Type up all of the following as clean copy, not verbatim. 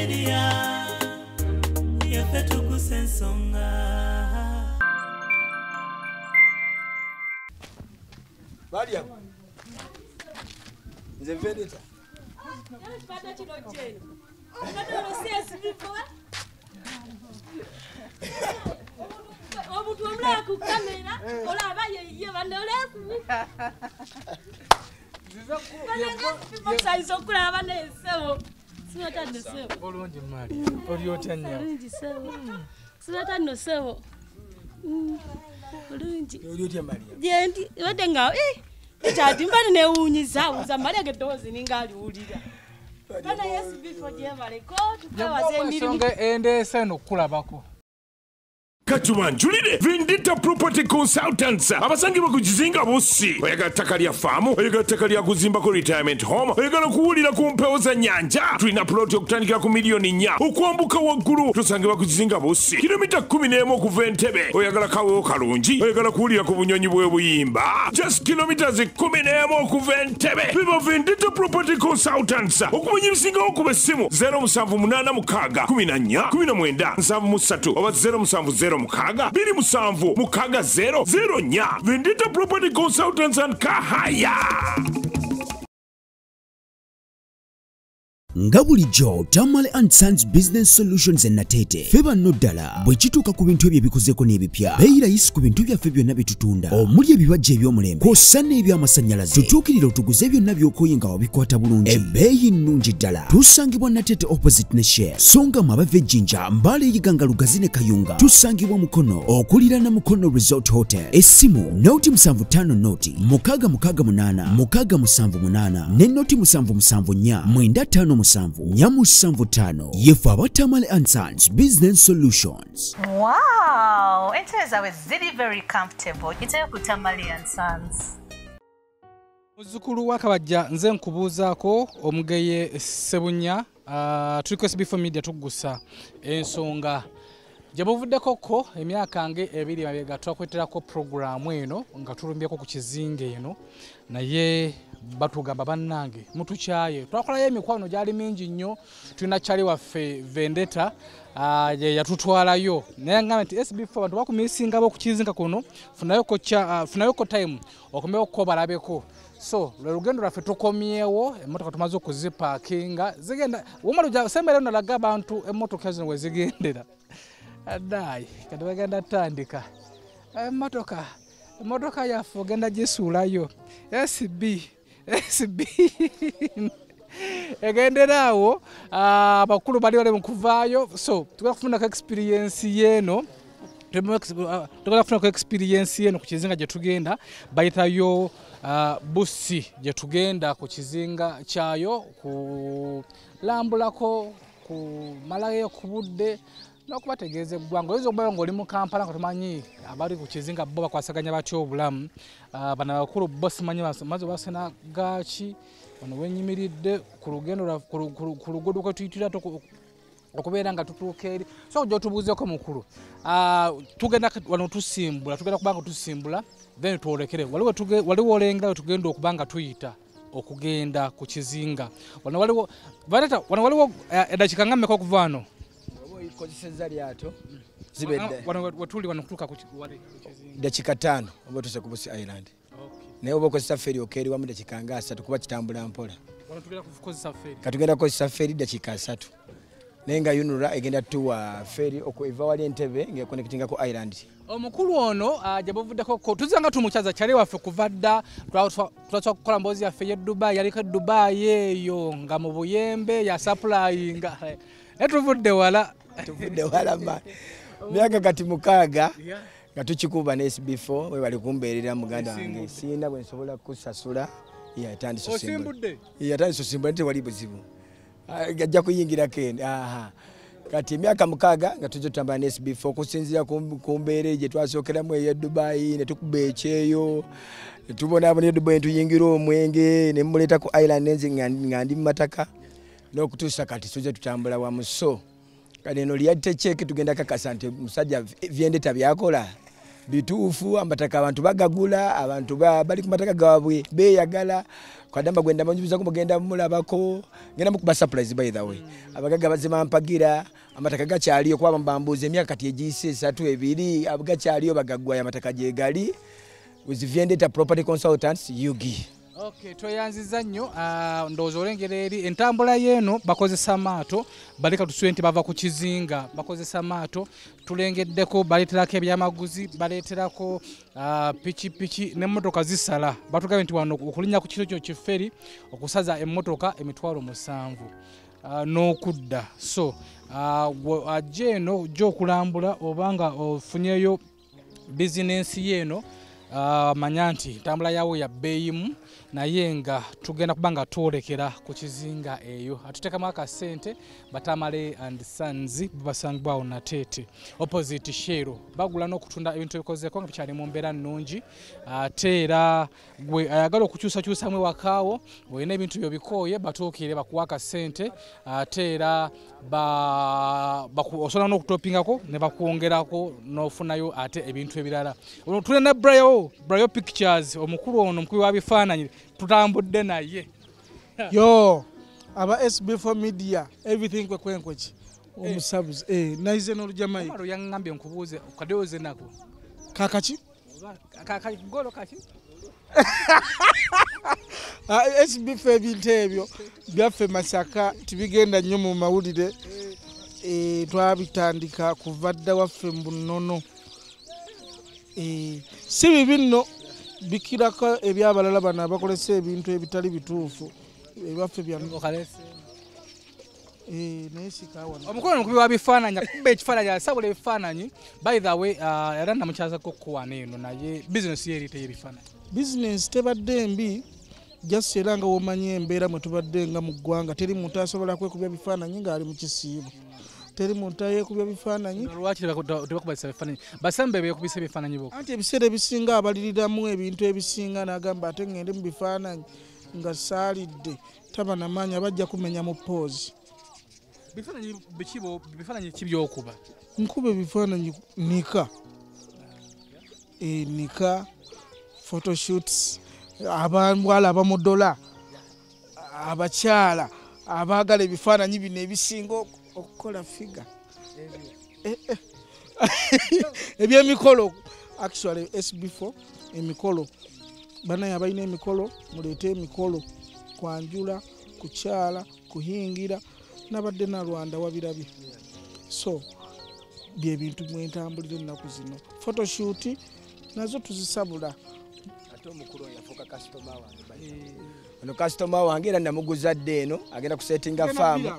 media yafetu kusensonga Badia. Nze vendetta. Pata chino chenu. Pata lo CS vipo. Omuntu omula ku kamera, ola abaye ye bandolefu. Zizo saizo kula abanesewo. Sinata ndosewo. Olungi mali. Olyotya nnyo. Olungi sewo. Sinata ndosewo. Olungi. Olyotya mali. Jendi, wade ngao Chati mbani newunyiza uza mali gedozi ningali ulira. Kana Yesu before jevale ko tukawaze miri. Songe ende seno kulabako. Katumanjulire Vendetta Property Consultants abasangibwa ku Kizinga Bussi oyagala ttaka lya faamu oyagala ttaka lya kuzimbako retirement home oyagala kuwulira ku mpewo za nnyanja tulina ploti okutandikira ku miliyoni 4 okwambuka waggulu tusangibwa ku Kizinga Bussi kilomita 11 okuva Entebbe oyagala kawewo kalungi oyagala kuwulira ku bunyonyi bw'ebuyimba just kilometers 11 okuva Entebbe biba Vendetta Property Consultants okumanya ebisingawo kuba essimu 0786 14 19 73 oba 070 Mukaga, Biri Musamvu, Mukaga 0 nya. Vendetta Property Consultants and Kahaya. Ngabulijo Tamale and Sons Business Solutions and Natete Feba Nodala bwechituka ku bintu ebyebikuzeko n'ebipya beira isi ku bintu byaffe byonna bitutunda omuli ebibajje eby'omulembe kw'osanna eby'amasannyalaze tutuukirira otuguze byonna by'okoyinga wabikwata bulungi ebbeeyi nnungi ddala tusangibwa Natete opposite ne Shell songa mu abava ejjinja Mbale eyiganga Lugazi ne Kayunga tusangibwa Mukono okuliraana Mukono Resort Hotel essimu noti 75 noti 668 678 ne noti 774 95 Nyamusanvu Yefu Abatamale and Sons Business Solutions. Wow, it is very comfortable. It's a Kutamale and Sons. Muzukulu wakabajja nze nkubuuzaako omugeye Sebunya tuliko before media tugusa ensonga Jabuvuddeko emyaka nge ebiri mabega twakweterako programu eno nga tulumbyeko ku Kizinga eno naye batugamba bannange mutukyaye twakolayo emikwano gyali mingi nnyo tulina kyali waffe Vendetta yatutwalayo naye ngamba nti SB4 bantu bakumisingabo ku Kizinga kuno funayoko time okomeo ko balabeko so lugendo lwaffe tukomyewo emmotoka tumaze okuzipakinga zigenda womaluja sembere nalaga abantu emmotoka zino we zigendera adai kati bagenda tandika emmotoka yaffe ogenda gisuulayo SB egenderaawo abakulu bali bale mukuvaayo so tugenda kufunako experience yeno ku Kizinga gye tugenda bayitayo Bussi gye tugenda ku Kizinga kyayo kulambulako kumalayo ku budde n'okubategeeza eggwanga oyinza okubeera ng'oli mu Kampala nga tumanyi abali ku Kizinga bo bakwasaganya batya obulamu bano abakulu bo simanyi maze basena gaaki wano wenyimiridde ku lugendo ku luguudo kwe tuyitira okubeera nga tutuuka eri so gy'otubuuzeeko mukulu tugenda wano tusimbula tugenda kubanga tusimbula then twolekere waliwo olengera we tugenda okubanga tuyita okugenda ku Kizinga wano waliwo eddakiika nga mmeka okuva wano kozeseza lyato zibedde watuli wano kutuuka ku dakika 5 oba tuse ku Bussi Island naye oba okozesa feri okeri wamu dakika nga 3 kuba kitambula mpola katugenda kukozesa feri dakika 3 naye nga Yunura egenda tuwa feri okuva wali Entebbe ng'ekonnekitinga ku Island omukulu ono gyebavuddeko tuzanga tumukyaza kyali waffe kuva dda twatwa kukola mboozi yaffe ye Dubai yaliko Dubai eyo nga mu buyembe ya supplyinga tuvudde wala ma myaka kati 6 nga tukikuba ne SB4 we bali kumbeerera muganda wange sina bwe nsobola kusasula yatandise nti wali buzibu gajja kuyingira kene kati myaka 6 nga tujja tutambula ne SB4 kusinzira ku mbeere gye twasookeramu eya Dubai ne tukuba ekyeyo tubona abo ne Dubai tuyingira omwenge ne muleeta ku Island nenzi nga ndi mu mataka n'okutuusa kati tujja tutambula wamu so kati eno liyadde check tugenda kakasa nti musajja Vendetta byakola bituufu amataka abantu bagagula abantu bali ku mataka gaabwe beeyagala kwadamba gwenda manjubiza ko mugenda mulabako ngenda mukuba surprise by the way abagaga bazima mpagira amataka gakyaliyo kwa mbambuze emyaka kati ejise 3 abagakyaliyo bagagwa amataka jegali with Vendetta Property Consultants Yugi. Okay, tweyanziza nnyo ndowooza olengera eri entambula y'eno bakozesa maato baleka tusubire nti bava ku kizinga bakozesa maato tulengeddeko baleeterako ebyamaguzi baleeterako pikipiki n'emmotoka zisala batugambye nti wano okulinnya ku kiro kyo kiferi okusaza emmotoka emitwalo 7 n'okudda so ajja eno gy'okulambula obanga ofunyeyo bizinensi y'eno manya nti ntambula yawo ya bbeeyimu naye nga tugenda kubanga twolekera ku kizinga eyo atuteekamu akasente Batamale and Sons basangibwawo Nateete opposite Shero bagula n'okutunda ebintu ebikozeeko nga bikyali mu mbeera nnungi ate era gwe ayagala okukyusakyusamu ewakaawo olina ebintu byo bikooye batuukire bakuwa akasente ate era osobola n'okutopingako ne bakwongerako n'ofunayo ate ebintu ebirala tulina Brayo Pictures omukulu ono omukulu wa bifaananyi tutambudde naye yo aba SB4 media everything kwekwenkweki omusabuzi naize n'olujamayi maro yangambye nkubuuze kadoze nako kakaki golo kaki SB4 ebintu ebyo byaffe Masaka tibigenda nnyo mu mawulire twabitandika kuva dda waffe mu Bunono si bibi nno bikirako ebyabalala bano abakolesa ebintu ebitali bituufu ebaffe byanookalese naye sikawana omukono omukubi wa bifaananyi akuba ekifaananyi asabula ebifaananyi by the way era namukyazako okukuwaana eno naye bizinesi ye eriyita y'ebifaananyi bizinesi tebadde mbi just era nga womanyi embeera mwe tubadde nga mu ggwanga teri muntu asobola kwekubya bifaananyi ng'ali mu kisiibo teri muntu ayekubya bifaananyi lwaki tebakubasa bifaananyi basambe beekubisa ebifaananyi boko anti ebiseera ebisinga abaliriramu ebintu ebisinga n'agamba ate ngende mu bifaananyi nga saalidde taba namaanyi abajja kumenya mu poozi bifaananyi ki byokuba nkuba ebifaananyi nika nika photoshoots abawala abamudola abakyala abaagala ebifaananyi bino ebisinga okukola figa ebyemikolo actually SB4 emikolo banaye abalina emikolo muleete emikolo kwanjula kukyala kuhingira nabadde nalwanda wabirabye so byebintu mwentambulire ennaku zino photoshoot nazo tuzisabula ate omukulu yafuuka kasitoma wange ono kasitoma wange era namuguza dde eno agenda kusetinga faamu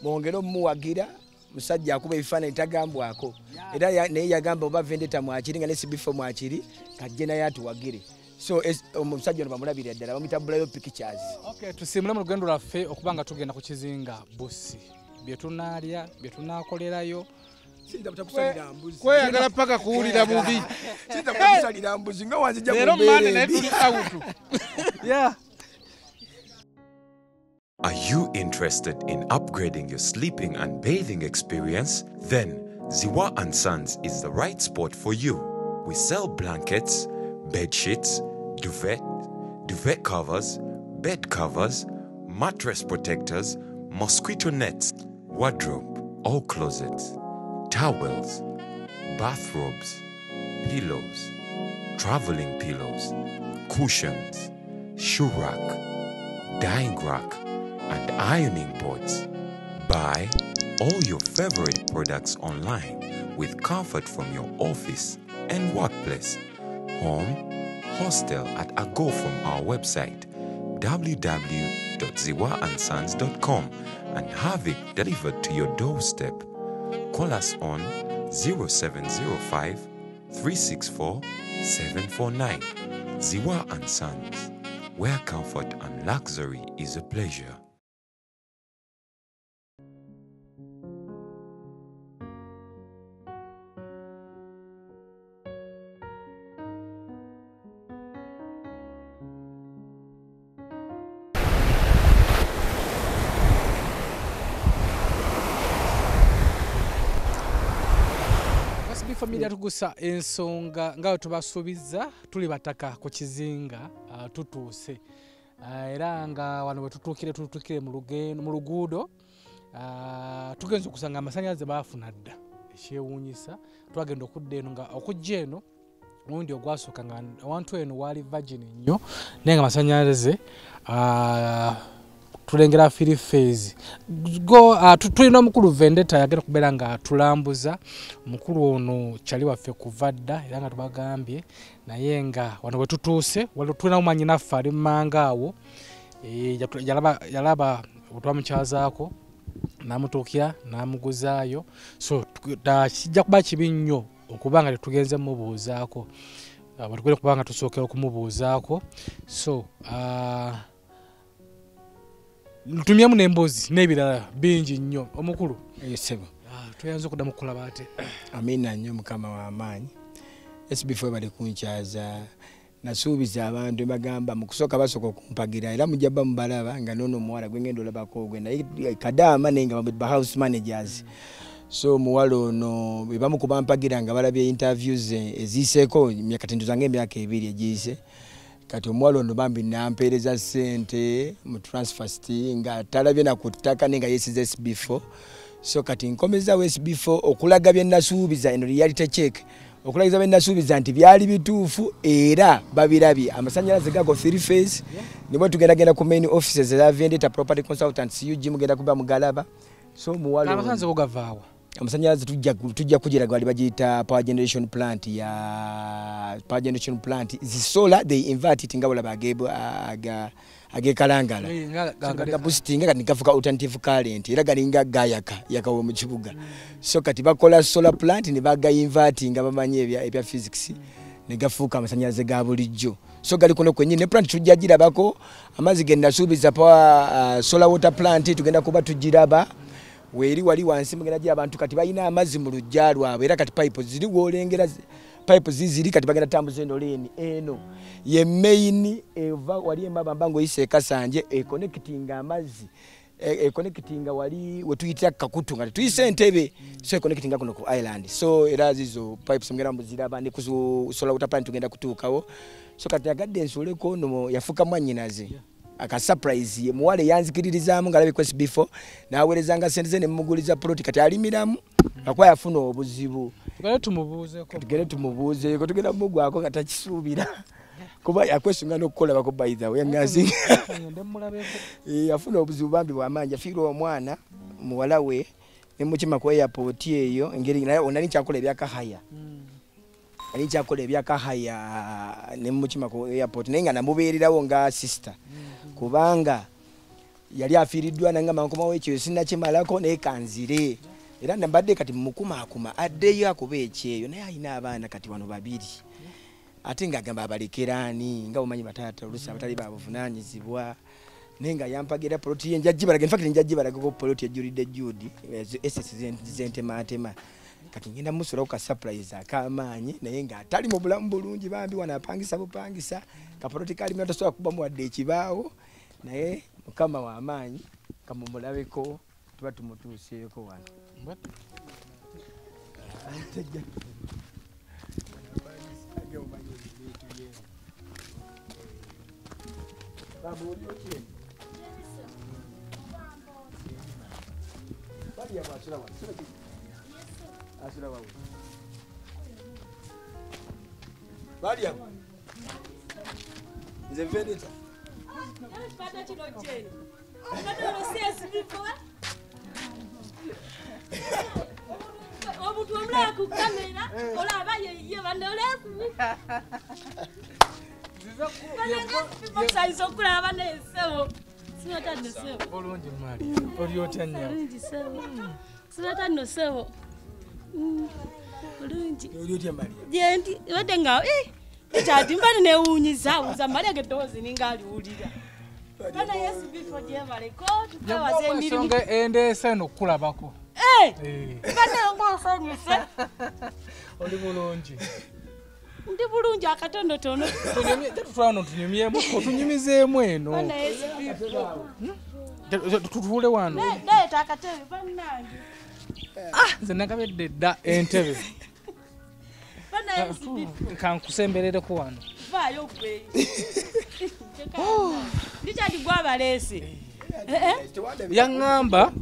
mwongere omuwagira musajja akuba ebifaananyi tagambwako era naye yagamba oba Vendetta mwakiri nga SB4 mwakiri kajje naye atuwagire so omusajja ono bamulabirira ddala bamuyita Brayo Pictures. Okay, tusimbule mu lugendo lwaffe okuba nga tugenda ku kizinga Bussi bye tunaalya bye tunaakolerayo kweyagala paka kuwulira bubi leero mane naye tuli awutu yeah. Are you interested in upgrading your sleeping and bathing experience? Then Ziwa & Sons is the right spot for you. We sell blankets, bed sheets, duvet covers, bed covers, mattress protectors, mosquito nets, wardrobe, all closets, towels, bathrobes, pillows, traveling pillows, cushions, shoe rack, dyeing rack, and ironing boards. Buy all your favorite products online with comfort from your office and workplace, home, hostel at a go from our website www.ziwaansons.com and have it delivered to your doorstep. Call us on 0705 364 749. Ziwa & Sons, where comfort and luxury is a pleasure. SB4 Media tugusa ensonga nga tubasuubiza tuli bataka ku kizinga tutuuse era nga wano tutuukire mu luguudo tugenza okusanga amasannyalaze baafuna dda ekyewuunyisa twagenda okudda eno nga okujja eno omundi ogwasooka nga awantu eno waali virgin nnyo naye nga amasannyalaze tulengera free phase tulina omukulu vendetta yagenda kubeera nga tulambuza omukulu ono kyali waffe kuva dda era nga tubagambye naye nga wano we tutuuse tulina omumanyi naffe ali mmanga awo yalaba otwamukyazaako n'amutuukya n'amuguzaayo so kijja kuba kibi nnyo okuba nga tetugenze mumubuuzaako batugenda kuba nga tusookera okumubuuzaako so ntumyemu n'emboozi n'ebirala bingi nnyo omukulu sebo tuyanza okuddamu okukulaba ate amina nnyo mukama w'amaanyi SB4 bali kunkyaza nasuubiza abantu bagamba mu kusooka basooka okumpagira era mujja bba mubalaba nga noono omuwala gwe ngenda olabako gwe naye kadaama naye nga ba house managers so muwala ono bwe bamu kubampagira nga balabye interviews eziiseeko emyaka tenduzanga emyaka 2 egiyise kati omuwala ono bambi nampeereza ssente mu transfast nga talabye na ku ttaka nenga yesize SB4 so kati nkomezawo SB4 okulaga bye nasuubiza eno reality check okulagiza bye nasuubiza nti byali bituufu era babirabye amasannyalaze gago 3 phase nibwe tugenda ku main offices za Vendetta Property Consultants UG mugenda kuba mugalaba so muwala amasannyalaze go gavaawa amasannyalaze tujja kugira gwali bagiyita power generation plant zisola they invert it nga wala bagebo agekalangala nga boosting kati kafuka alternative current era galinga gayaka yakawo mu kibuga so kati bakola solar plant ne baga inverting abamanye ebya physics ne gafuka amasannyalaze ga bulijjo so gali kuno kwenye ne plant tujja girabako amazi genda suubiza power solar water plant tugenda kuba tujiraba weri wali wansi mugenda gira abantu kati bayina amazi mu lujja lwabwe era kati pipe ziri wolengera pipe ziziri kati bagenda tambuza eno lane eno ye main eva wali embaba ngo ise kasanje connecting amazi connecting wali wetuyita kakutu ngati tuyise entebe so connecting kuno ku island so era zizo pipes mugenda mbuzira abandi ku solar water plant tugenda kutuukawo so kati agadde ensole kono yafuka mwanyinaze aka surprise ye muwale yanzikiririzamu ngalabe kwesi before nawerezanga sente ze ne muguliza plot kati alimiramu akwa yafuna obuzibu tugere tumubuuzeeko tugenda mugwako kata kisuubira kuba yakwesunga n'okukola bako by the way ngazi yafuna obuzibu bambi bw'amaanyi afiirwa omwana muwala we ne mukima ku airport eyo engeri naye onali kyakola ebyakahaya ali kyakola ebyakahaya ne mukima ku airport naye nga namubeererawo nga sister kubanga yali afiiriddwa nanga mankoma w'ekyo sinnakimalako naye kanzire era nambadde kati mukumaakuma addeyo akuba ekyeyo naye alina abaana kati wano 2 ate ng'agamba abalekeraani nga bumanyi bataata oluusi abatali babuvunaanyizibwa naye nga yampagira poloti ye njagibalaga infact njagibalaga poloti ejjulidde Judy esesi zentemaatema kati ngenda musulaku ka surprise ak'amaanyi naye ng'atali mu bulamu bulungi bambi wano apangisa bupangisa kapoloti kalimu tasobola kubamu wadde ekibaawo naye mukama w'amaanyi kamumulabeko tuba tumutuuseeko wano Badia. Nze Vendetta. Pata kino jeni. Pata lo SB4. Omuntu omulala ku kamera olaba ye bandolefu. Zizo kulaba nesewo. Sinata nesewo. Olungi mali. Olyotya nnyo. Olungi sewo. Sinata nesewo. Olungi. Olyotya mali. Jendi wede nga Chati mbani newunyiza uza mali gedozi ningaliwulira. Kana SB4 jevale ko tukawaze emirimu. Songa endese no kulabako. Kana ngosanyuse. Oli bulungi. Ndi bulungi akatondo tono. Tunyumyemu otunyumizeemu eno. Kana SB4. Tutule wano. Deta akatebe bannange. Nze nakabedde dda entebe. Bana SB4. Kankusemberere ko wano. Vayo gwe. Ndichadi gwa balese. Yangamba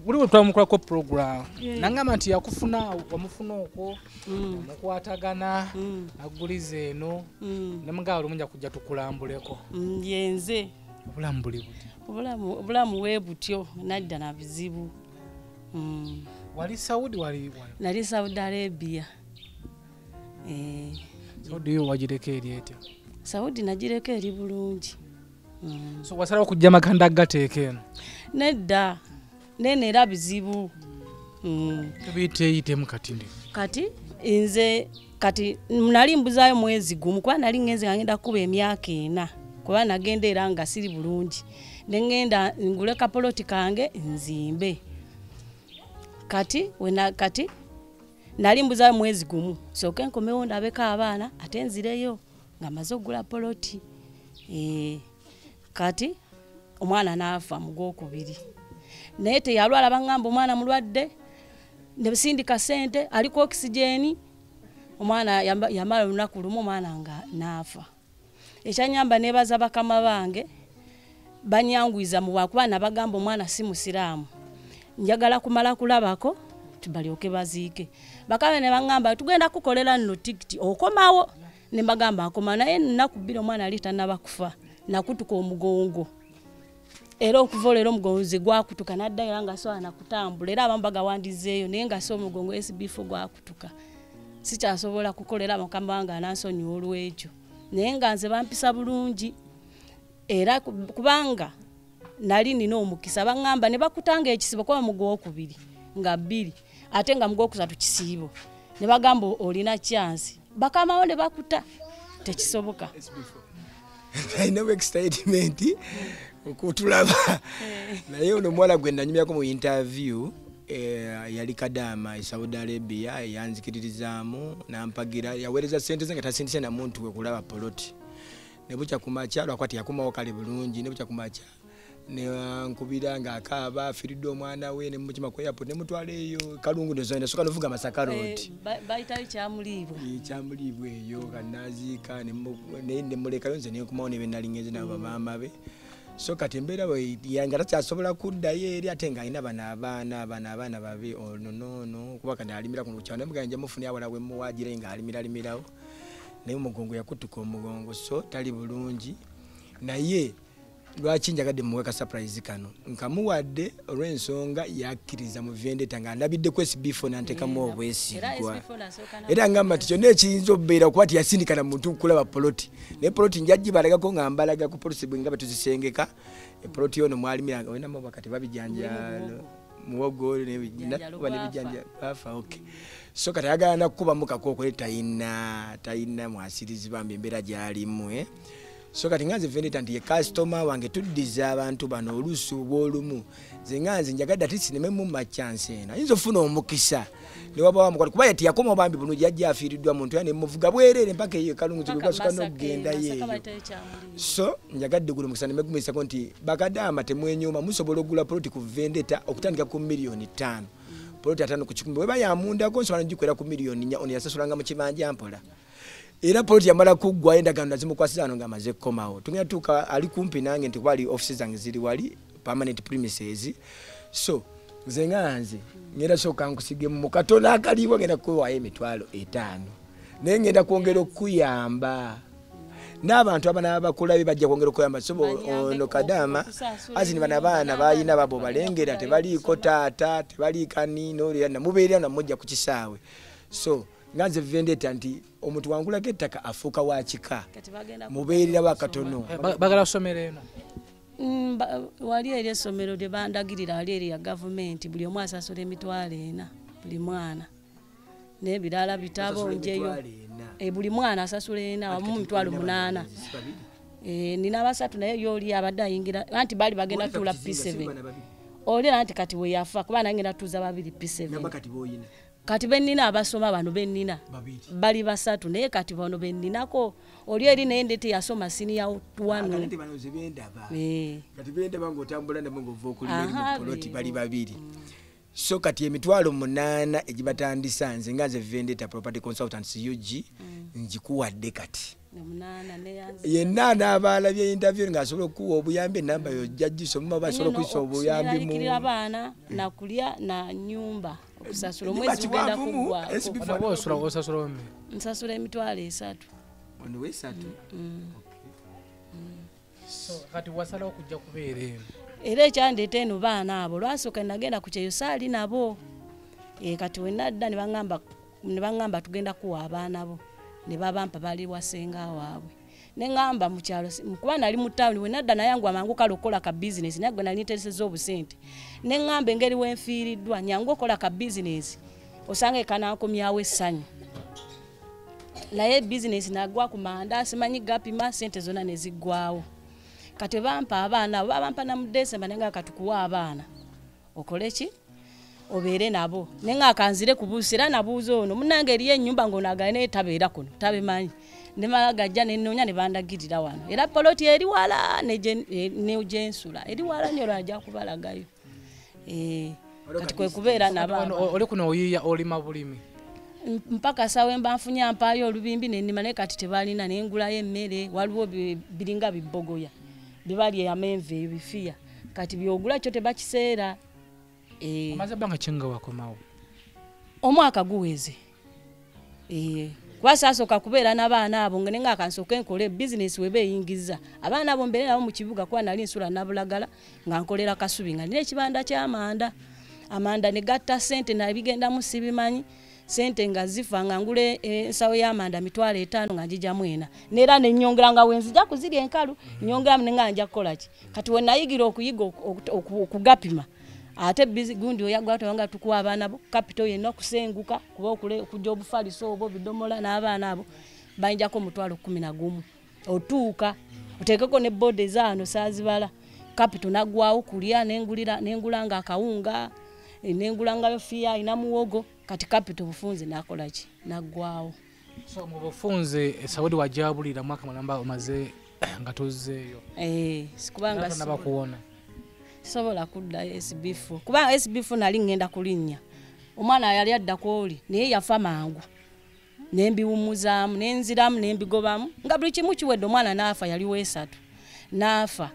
buli butwamukolako program nangamba nti yakufuna wamufuna okwo mukwatagana agulize eno nemugalo munja kujja tukulambuleko yenze obulamu buli buti obulamu webutyo nadda na bizibu wali Saudi nali Saudi Arabia Saudi yo wajireke eri Saudi najireke eri bulungi so wasala okujja makanda gateekeno nedda nene era bizibu tubite mukatindi kati inze kati nali mbuzayo mwezi gumu kwa nali ngeze ngenda kuba emyaka 4 kuba nagenda era nga siri bulungi nengenda ngule kapoloti kange nzimbe kati nali mbuzayo mwezi gumu soke nkomewo ndabeka abaana ate nzireyo nga maze ogula poloti kati omwana nafa mugokubiri naye teyalwala bangamba omwana mulwadde ne bisindika sente aliko oxygeni omwana yamala lunaku lumu omwana nga nafa ekyanyamba nebaza bakama bange banyangwiza mu wakuba nabagamba omwana si musiraamu njagala kumala kulabako tubalyoke baziike bakabe ne bangamba tugenda kukolera nno tikiti okomawo ne bagamba akoma naye nakubira omwana alitanaba kufa nakutuka omugongo era okuvolera omugongo gwakutuka naddayo nga so anakutambula era abamu bagawandizeeyo naye nga so omugongo SB4 gwakutuka sikyasobola kukolera mukama wange anansonyiwa olwekyo naye nga nze bampisa bulungi era kubanga nali nina omukisa bangamba ne bakutanga ekisibo kwa mugwokubiri nga 2 ate nga mugwokusatu kisiibo ne bagamba olina chance bakamawo ne bakuta tekisoboka I know excitement okutulaba naye ono mwala gwe nanyumyako mu interview yali Kadama Saudi Arabia yanzikiririzaamu nampagira yawereza sente zange tasindise na muntu we kulaba poloti nebucha kumacha lwakwati yakomawo kale bulungi nebucha kumacha ne nkubira nga akaba firido omwana we ne muchima ko airport ne mutwaleyo kalungu ndozoenda soka novuga Masaka road baitali kyamulibwe eyo kanazika ne muleka yonze ne kumawo ne benalingeze nabo bamama be so katembera we yanga tatyasobola kuddayo eri ate nga ina abaana babe no kuba kandi alimira ku cyane muganje mufuni awala we muwajire nga alimirawo naye umugongo yakutuka omugongo so tali bulungi naye lwaki njagadde muweka surprise kano nkamuwadde olw'ensonga yakkiriza mu vendetta nga ndabidde ku SB4 nantekamu obwesigwa era ngamba nti kyonna ekiyinza okubeera okuba tiyasindikana muntu kulaba poloti naye poloti njaggibalagako nga mbalaga ku polisi bwe nga batuzisengeka epoloti yono mwalimira nga wenamu bakati babijanjalo muwogo nebijanja bafa okay so kati ayagala nakukuba mukakoko tayina mwasirizi bambi embeera gyalimu so kati nganze vendetta nti ye customer wange tuddiza abantu bano olusu bwolumu ze nganze njagadde ati sinememu machance ena yinza ofuna omukisa ne wabawa mukwati kuba yati yakoma bambi buno jajja afiiriddwa muntu yane muvuga bwerere mpaka ye kalungu zibwasuka n'okugenda yeeyo so njagadde gulo mukisa nemegumisa ko nti Bakadama temwenyoma musobola ogula poloti ku vendetta okutandika ku $5,000,000 poloti 5 ku 10 weba yamundako nsobola njikwera ku $1,000,000 ono yasasulanga mu kibanja mpola era poloti yamala kuggwa endagaano nazimukwasizano nga amaze kukomawo tugenda tuka ali kumpi nange nti kwali offices zange ziri wali permanent premises so nze nganze ngenda soka nkusige mu katono akaliwo ngenda kuwayo $5,000 naye ngenda kwongera okuyamba n'abantu abakulabi bajja kwongera okuyamba so ono Kadama azini bana baana bayina babo balengera tebaliiko taata tebali kanino era namubeerera namujja ku kisaawe so nganze vendetta nti omuntu wangulako ettaka afuuka wakika mubeerera bakatono bagala kusomera eno wali eri essomero lye bandagirira wali eri ya gavumenti buli omu asasula $4,000 buli mwana n'ebirala bitabo njeyo buli mwana asasula ena wamu $8,000 nina basatu naye yoli abadde ayingira anti bali bagenda tuula P7 olira anti kati we yafa kuba nangenda tuuza 2 P7 kati benina abasoma bano benina bali basatu naye kati bano beninako oli eri naye ndete yasoma senior 1 kati benda bango tambula na bango vokulira poloti bali babiri so kati emitwalo 8 egibatandisa nze nga nze Vendetta Property Consultants UG njikuwadde kati yenna n'abalabye interview ng'asobola okuwa obuyambi enamba yo jjajjiso muma basobola okuyisa obuyambi mu abaana nakulya na nyumba okusasula omwezi gugenda kuggwako nsasula emitwalo 3 ono we 3 so kati wasalawo kujja kubeera eno era ekyandeeta eno baana abo lwasooka nagenda ku kyeyo saali nabo kati wenadda ne baŋŋamba tugenda kuwa abaana bo ne babampa bali wasenga waabwe ne ŋŋamba mu kyalo kuba nali mu tawuni wenadda naye yangu amangu kale okola ka bizinesi naye gwe nali nteeseza obusente ne ŋŋamba engeri wenfiiriddwa nyangu okola ka bizinesi osanga ekanankomyawo essanyu naye bizinesi nagwa ku manda simanyi gapima sente zonna ne ziggwawo kati bampa abaana abo babampa na mu December nenga katukuwa abaana okole ki obeere nabo nenga akanzire kubuusira nabuuzo ono munange eriyo ennyumba ng'onaagala tabeera kuno tabimanyi ne malagajja ne nnoonya ne bandagirira wano era poloti eri wala ne jensula eri wala nyo lwajja kubalagayo kati kwe kubeera nabo oli kuno oyiya olima bulimi mpaka sawe mbanfunye ampaayo olubimbi nennima naye kati tebalina nengulayo emmere waliwo biringa bibbogoya bibali amenve ebifiya kati byogula kyo tebakiseera amaze banga chenga wakomawo omwaka guweze kwasasooka kubeera n'abaana abo ngenga akansooka enkole business webe eyingiza abaana abo mbere nabo mu kibuga kwa nali nsula nabulagala nga nkolera kasubi nga nile ekibanda ky'amanda amanda ne gatta sente nabigenda mu sibimanyi sente nga zifa nga ngule ensawo y'amanda mitwalo 5 nga njija mwena nera ne nyongera nga wenzija kuzirya enkalu nyongera mnenga nja kukola ki kati we nayigira okuyiga okugapima ate gundi oyagwa tawanga tukuwa abaana bo capital yenna kusenguka kuba okujja obufaliso obo bidomola n'abaana abo bayinjako mutwalo 11 otuuka otekeko ne bode zaano saazibala capital nagwawo kulya nengulanga akawunga nengulanga fiya ina muwogo kati capital bufunze nakola ki nagwawo so mu bufunze Saudi wajabulira mwaka mulamba omaze nga tozeeyo sikubanga nabakuwona sobola kudda SB4 kuba SB4 nali ngenda kulinnya omwana yali adda kwoli naye yafa mangu nembiwumuzaamu nenziramu nembigobamu nga buli kimu kiwedde omwana naafa yali weesatu naafa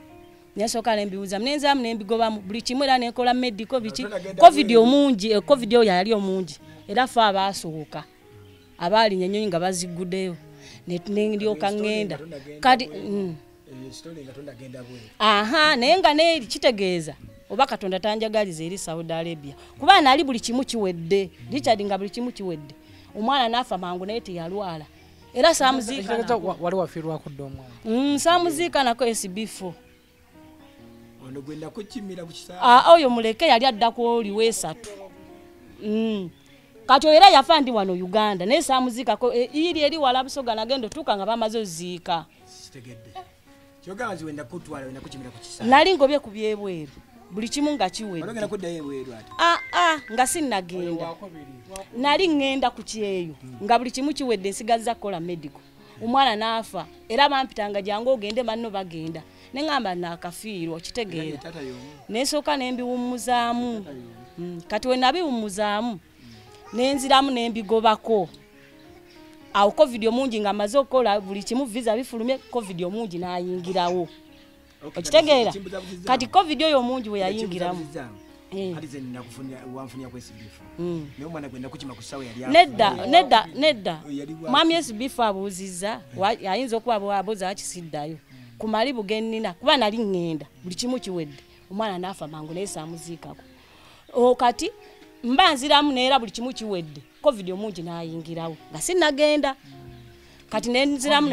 nyasoka nembiwuzamu nenziramu nembigobamu buli kimu era nekola medical biki covid omungi covid oyo yali omungi era fa abasooka abali nyenyonyi nga baziguddeyo nendyoka ngenda kati aha nenga ne kitegeeza oba Katonda tanjagaliza eri Saudi Arabia kuba nali buli kimu kiwedde Richard nga buli kimu kiwedde omwana nafa mangu naye teyalwala era samuzika wali wafirwa kudda omwana samuzika nako SB4 ono gwenda kukimira ku kisaa oyo muleke yali adda ku oli weesatu kati era yafa ndi wano Uganda naye samuzika ko eri wala busoga nagendo tuka nga bamaze oziika kitegedde kyogazi wenda kutwala wenda kukimira ku kisaa nali ngobye kubyebweru buli kimu nga kiwedde ologenda kuddayo ebweru ate nga sinnagenda nali ngenda ku kyeyo nga buli kimu kiwedde nsigaza kola medical omwana naafa era bampitanga jangu ogende manno bagenda nengamba nakafiirwa kitegeera nesooka nembiwummuzaamu kati we nabiwummuzaamu nenziramu nembigobako awo covid omungi nga amaze okukola buli kimu visa bifulumye covid omungi nayingirawo okitegeera kati covid oyo omungi we yayingiramu nedda mwami SB4 abuuziza ayinza okuba bwabuuza akisiddayo ku malibu gennina kuba nali ngenda buli kimu kiwedde omwana naafa mangu naye saamuziikako kati mba nziramu neera buli kimu kiwedde covid omungi nayingirawo nga sinnagenda kati nenziramu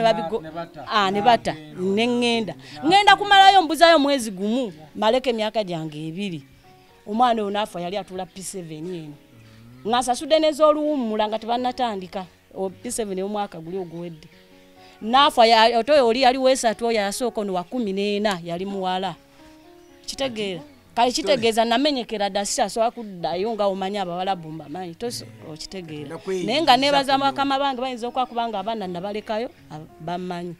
ne bata ngenda kumalayo mbuzayo mwezi gumu maleke emyaka gyange 2 omwana oyo naafa yali atula P7 eno ngasasudde nez'oluwummula nga tebannatandika P7 omwaka guli oguwedde naafa otoyo oli yali weesatu oyo yasooka ono wa 14 yali muwala kitegeera kale kitegeeza namenyekera dda sisasobola kuddayo nga omanya abawalabu mbamanyi toso okitegeera naye nga nebaza bakama bange bayinza okwakubanga abaana nabalekayo bamanyi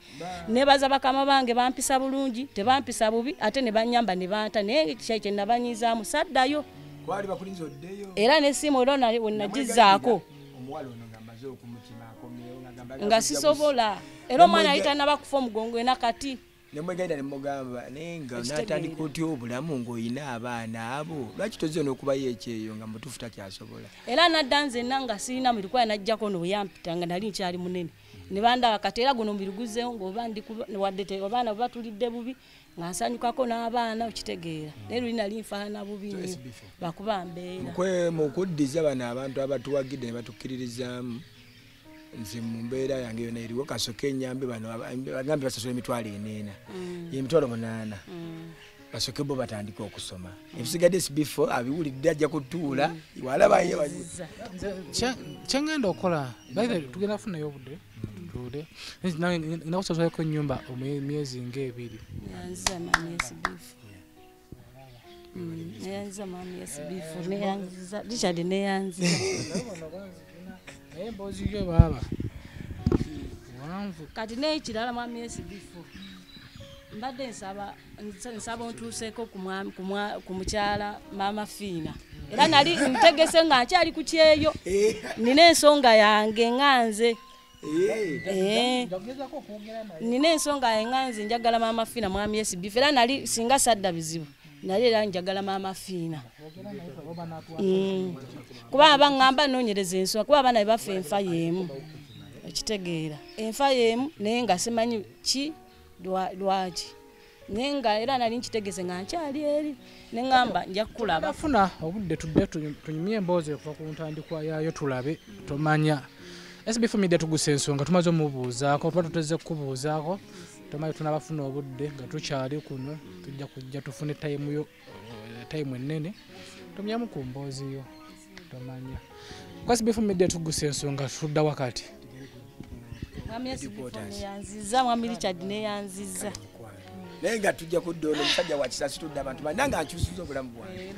nebaza bakama bange bampisa bulungi tebampisa bubi ate ne banyamba ne banta naye kye nabanyizaamu saddayo Bali bakulinze oddeyo. Era n'essimu era nagizaako. Omuwala ono ng'amaze okumutima akomyewo ng'agamba nga sisobola. Era omwana yali tannabakufa omugongo nakati. Nemwegayira ne mugamba nenga natandika otya obulamu ng'olina abaana abo. Lwaki tozze n'okubayo ekyeyo nga mutuufu takyasobola. Era nadda nzenna nga sirina mulikuwa najjako n'oyampita nga nali nkyali munene. Ne bandaba kati era guno mbiriguzeewo ng'oba wadde abaana batulidde bubi nga nsanyukako n'abaana okitegeera. Naye luli nali nfaana bubi nnyo bakuba mbeera. Mu kuddiza bano abantu abatuwagidde ne batukkiririzaamu nze mu mbeera yange yonna eriwo kasooka ennyambe bano bagambe basasula emitwalo 4 emitwalo 8 basooke bo batandika okusoma ebisigadde SB4 abiwulidde ajja kutuula walabayo kyangenda okola tugenda kufunayo obudde tutuule nakusasulako ennyumba emyezi ng'ebiri yanziza mami SB4 neyanziza mami SB4 neyanziza Richard neyanziza embozi yo baba kati n'ekirala mwami SB4 mbadde nsaba ontuuseeko ku mukyala Mama Fiina era nali ntegese nga nkyali ku kyeyo nina ensonga yange nganze nina ensonga yange nganze njagala Mama Fiina mwami SB4 era nali singa sadda bizibu nali era njagala Mama Fiina kuba abangamba noonyereza ensonga kuba abaana bebafa enfa y'emu ekitegeera enfa y'emu naye nga simanyi ki lwaki naye nga era nali nkitegese nga nkyali eri neŋŋamba nja kukulaba bafuna obudde tudde tunyumye emboozi okuva ku ntandikwa yaayo tulabe tomanya SB4 Media tuguse ensonga tumaze omubuuzaako tuba tuteze kukubuuzaako tomanyi tunabafuna obudde nga tukyali kuno tujja kujja tufune tayimu ennene tomyamu ku mboozi yo tomanya kwa SB4 Media tuguse ensonga tudda wakati mwami SB4 neyanziza mwami Richard neyanziza naye nga tujja kudda ono omusajja wa kisasi tudda abantu bananga nkyusiza obulamu bwange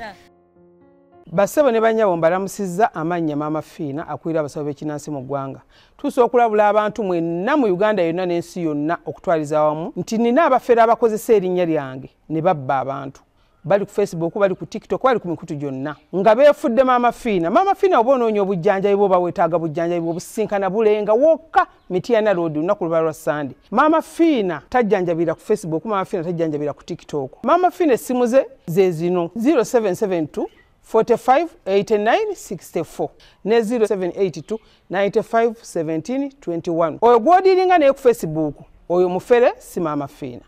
Bassebo ne bannyabo mbalamusizza amannya Mama Fiina akulira abasawo b'ekinnansi mu ggwanga. Tuuse okulabula abantu mwenna mu Uganda yonna n'ensi yonna okutwaliza awamu nti nina abafere abakozesa erinnya lyange ne babba abantu. Bali ku Facebook, bali ku TikTok, bali ku mikutu gyonna. Nga beefudde Mama Fiina. Mama Fiina oba onoonya obujjanjabi bwo bawetaaga bujjanjabi bwo businkana bulenga wokka Mityana Road olunaku luba lwa Sunday. Mama Fiina tajjanjabira ku Facebook, Mama Fiina tajjanjabira ku TikTok. Mama Fiina essimu ze zino 0772 45 89 64 ne 0782 95 17 21. Oyo gwodiringa naye ku Facebook oyo mufere si Mama Fiina.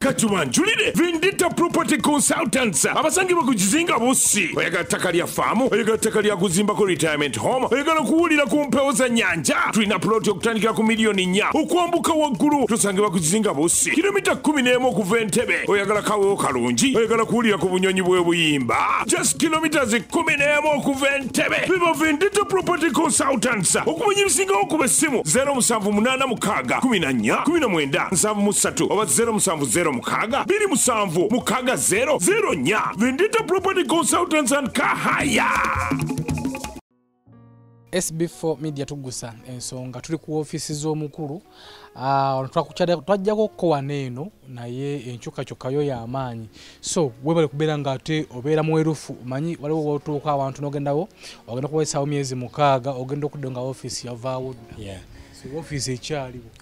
Katumanjulire Vendetta Property Consultants abasangibwa ku Kizinga Bussi oyagala ttaka lya faamu oyagala ttaka lya kuzimbako retirement home oyagala kuwulira ku mpewo za nnyanja tulina ploti okutandikira ku miliyoni 4 okwambuka waggulu tusangibwa ku Kizinga Bussi kilomita 11 okuva Entebbe oyagala kawewo kalungi oyagala kuwulira ku bunyonyi bw'ebuyimba just kilometers 11 okuva Entebbe biba Vendetta Property Consultants okumanya ebisingawo kuba essimu 0786 14 19 73 oba 070 Mukaga, Biri Musamvu, Mukaga 0 nya. Vendetta Property Consultants and Kahaya. SB4 Media tugusa ensonga tuli ku office z'omukulu twajjako kowa neeno naye enkyukakyuka yo y'amaanyi so webale kubeera nga ate obeera mwerufu manyi waliwo wotuuka awantu n'ogendawo ogenda kuweesawo myezi 6 ogenda okudda nga office yavaawo dda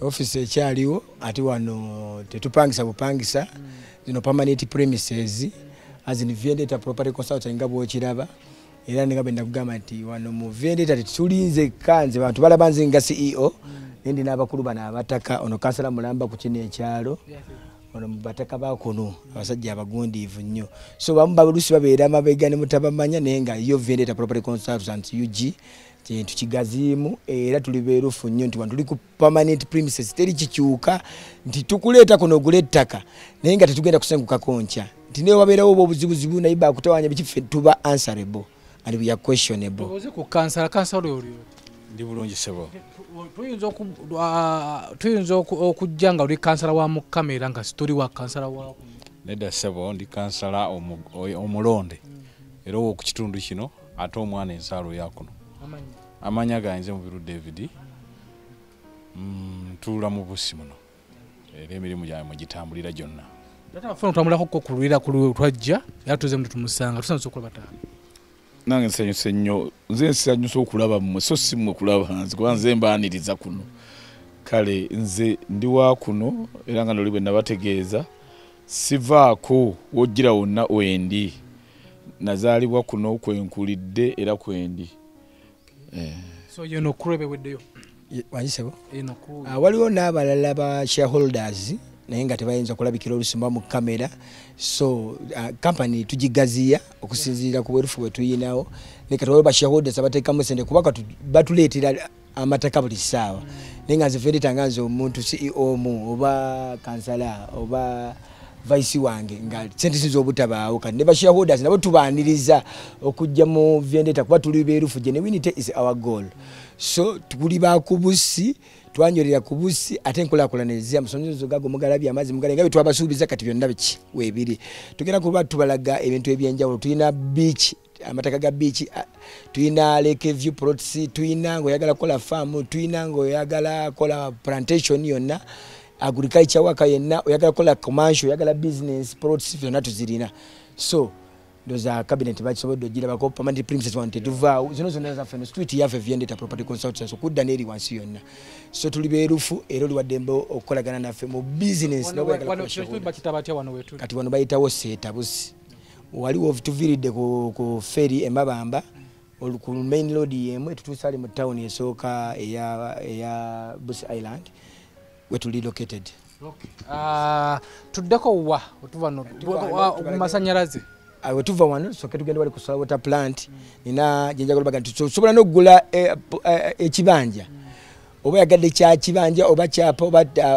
office ekyaliwo ati wano tetupangisa bupangisa zino permanent premises as in Vendetta Property Consultant nga bw'okiraba era ninga ndakugamba nti wano mu Vendetta tetulinze kanze bantu balaba nze nga CEO nendi n'abakulu bana abataka ono kansala mulamba ku kino ekyalo ono mubataka bakono abasajja abagundiivu nnyo so bamu balusi babeera amabega ne mutabamanya naye nga yo Vendetta Property Consultant UG tukigazimu era tuli beerufu nnyo nti wano tuli ku permanent premises teri kikyuka nti tukuleeta kuno ogula ettaka naye nga tetugenda kusenguka konkya nti newe wabeerawo oba obuzibuzibu naye bakutawanya biki tuba answerable and we are questionable. Oze ku kansala oli ndi bulungi sebo tuyinza okujja nga oli kansala wa mu kamera nga sitori wa kansala wa nedda sebo ndi kansala omulonde era owo ku kitundu kino ate omwana ensaalo yakuno amanya ganze Mubiru David tuula mu Bussi muno era emirimu gyange mugitambulira gyonna Tata afuna tamulako ko kulwira twajja yatuze mtu tumusanga tusanze okulaba taata. Nange nsanyuse nnyo nze nsanyuse okulaba mmwe so si mmwe kulaba nze kuba nze mbaaniriza kuno. Kale nze ndi wa kuno era nga nolibwe nabategeeza sivaako wojjira wonna wendi nazaalibwa kuno kwenkulidde era kwendi. So yono kurebe weddeyo wanyisebo eno ku waliwo n'abalala ba shareholders naye nga tebayinza kulabikira olusimba mu kamera so company tugigaziya okusinziira ku bwerufu bwe tuyinawo ne kati ba shareholders abateekamu sente kubaka batuleetera amataka buli ssaawa naye nga nze feri tanganze omuntu CEO mu oba kansala oba vice wange nga sente z'obutabaawo kati ne ba shareholders nabo tubaaniriza okujja mu vendetta kuba tuli beerufu genuinity is our goal so tuli ba kubusi twanyolera kubusi ate nkulakulanizia musonyezo gago mugalabya amazi mugale nga twabasuubiza kati byonna biki webiri tugenda kuba tubalaga ebintu ebyenjawulo tuyina beach amataka ga beach tuyina Lake View Plots tuyina ngo yagala kola farm tuyina ngo yagala kola plantation yonna agriculture waka yenna oyagala kola commercial yagala business plots byonna tuzirina so doza cabinet bakisobodde ogira bako permanent princess wanted tuva zino za feno street yafe Vendetta property consultants okudda neri wansi yonna so tuli beerufu era oli wadembo okukolagana naffe mu business kati wano bayitawo Seetabusi waliwo tuviridde ku ferry emabamba ku main road yemwe tutusali mu town esooka eya Bush Island we tuli located. Tuddeko wa otuva no masanyalaze wetuva wano soke tugenda wali ku water plant nina jenjago baga tusobola no gula ekibanja oba yagadde kya kibanja oba kyapo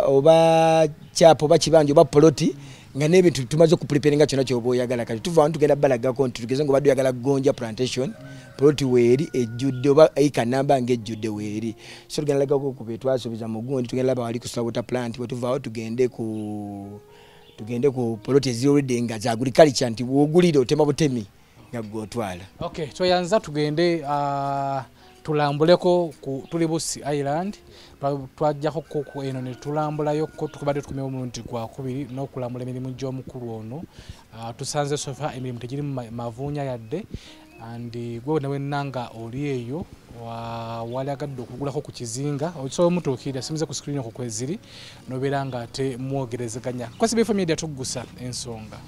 oba kyapo oba kibanja oba poloti nga nebintu tumaze ku preparinga kyona kyo boyagala kati tuva wano tugenda balaga ko tugeze ngo baddu yagala gonja plantation poloti weeri ejjudde oba eka namba ngejjudde weeri so tugenda laga ko ku betwasubiza mu gundi tugenda laba wali ku water plant wetuva awo tugende ku poloti ezirolide nga za agriculture nti wogulire otema butemi nga gotwala. Okay, so yanza tugende tulambuleko tuli Bush Island twajjako ko eno ne tulambulayo ko tukubadde tukumye omuntu kwa kubiri n'okulambula emirimu gy'omukulu ono tusanze sofa emirimu tegiri mavunya yadde and gwe nawe nanga oli eyo wali agadde okugulako ku kizinga okisobola omutuukirira simuze ku screen okukweziri nobeera nga ate mwogerezeganya SBF Media tugusa ensonga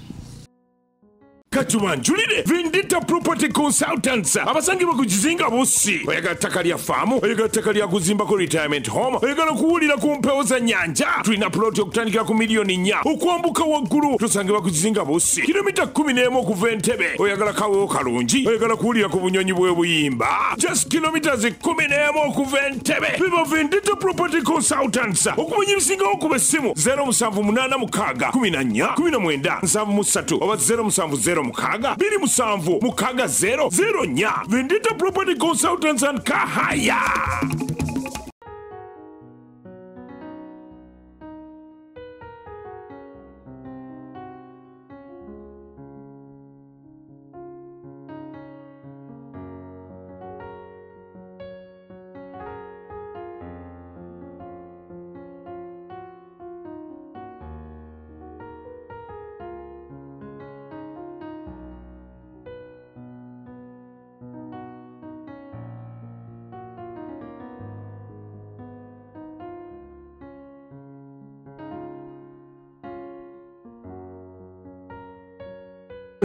Katumanjulire Vendetta Property Consultants abasangibwa ku kizinga Bush oyagala ttaka lya faamu oyagala ttaka lya kuzimbako retirement home oyagala kuwulira ku mpewo za nyanja tulina ploti okutandikira ku miliyoni 4 okwambuka waggulu tusangibwa ku kizinga Bush kilomita 11 okuva Entebbe oyagala kawewo kalungi oyagala kuwulira ku bunyonyi bw'ebuyimba just kilometers 11 okuva Entebbe biba Vendetta Property Consultants okumanya ebisingawo kuba essimu 078 14 14 7 oba 070 Mukaga, Biri Musamvu, Mukaga 0 nya. Vendetta Property Consultants and Kahaya.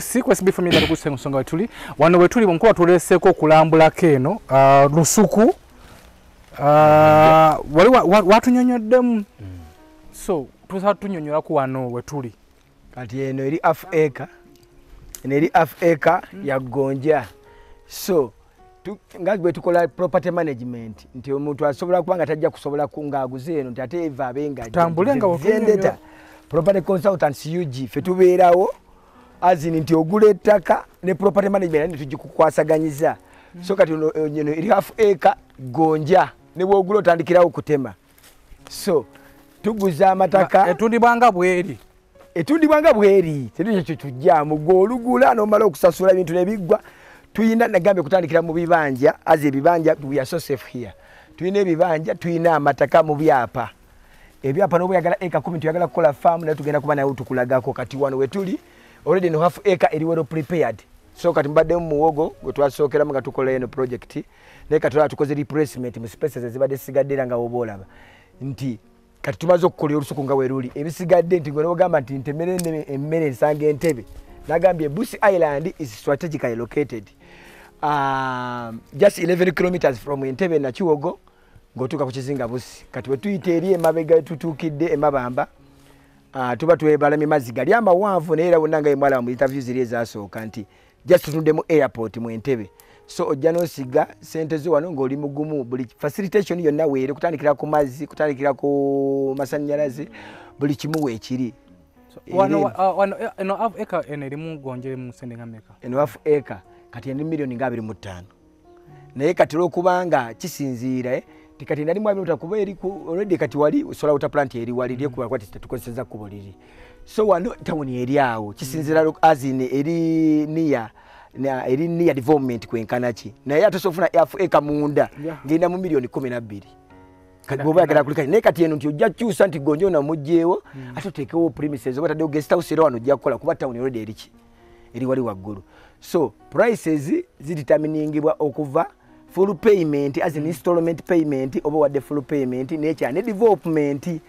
Sikwa SBF Media tugusa ensonga wetuli wano wetuli bonkuba tuleseko kulambula keno lusuku wali watunyonyoddemu so tusatunyonyola ku wano wetuli kati eno eri half acre ya gonja so ngazwe tukola property management nti omuntu asobola kubanga tajja kusobola kungaguze eno nti ate eva abenga tambulenga Vendetta Property Consultants UG fetubeerawo azini nti ogula ettaka ne property management tugikukwasaganyiza so kati eno eri half acre gonja ne bwogula otandikirawo okutema so tuguza amataka etundibwanga bweri tetujja tujja mugo olugula n'omala okusasula ebintu nebiggwa tuyina nagambe kutandikira mu bibanja ebibanja we are so safe here tuyina ebibanja tuyina amataka mu byapa ebyapa n'obuyagala eka 10 tuyagala kukola farm naye tugenda kuba nayo tukulagako kati wano wetuli already no half acre eri well prepared so kati mbadde mu muwogo gwe twasookeramu nga tukola eno project naye kati tukoze replacement mu spaces ezibadde sigadde nga oboolaba nti kati tumaze okukola olusuku nga weruli ebisigadde nti gwe n'ogamba nti ntemere emmere ensanga entebe nagambye Busi Island is strategically located just 11 kilometers from Entebbe na Kiwogo ng'otuuka ku kizinga Busi kati bwe tuyita eri emabega tutuukidde emabamba tuba twebalamye mazzi gali amawanvu naye era wonna nga emwala mu interview ziri ezasooka nti just tunudde mu airport mu Entebbe so ojja n'osiga sente zo wano ng'oli mugumu buli facilitation yonna weere kutandikira ku mazzi kutandikira ku masannyalaze buli kimu weekiri eno half acre eno erimu gonjere mu sente nga meka eno half acre kati ndi milioni nga 25 naye kati lokubanga kisinziira tikati ndali mwabi utakuba eri already kati wali solar water plant eri wali liye kuba kwati tukozesa kubo liri so wano town eri awo kisinziira azine eri niya development kwenkanachi naye atosofuna half acre munda ngenda mu milioni 12 kati boba yakala kulika naye kati eno nti ojja kyusa nti gonjo na mujjeewo atotekewo premises oba tadde guest house era wano ojja kukola kuba town already eri wali waggulu so prices zideterminingibwa okuva full payment as an installment payment oba wadde full payment nature ne development.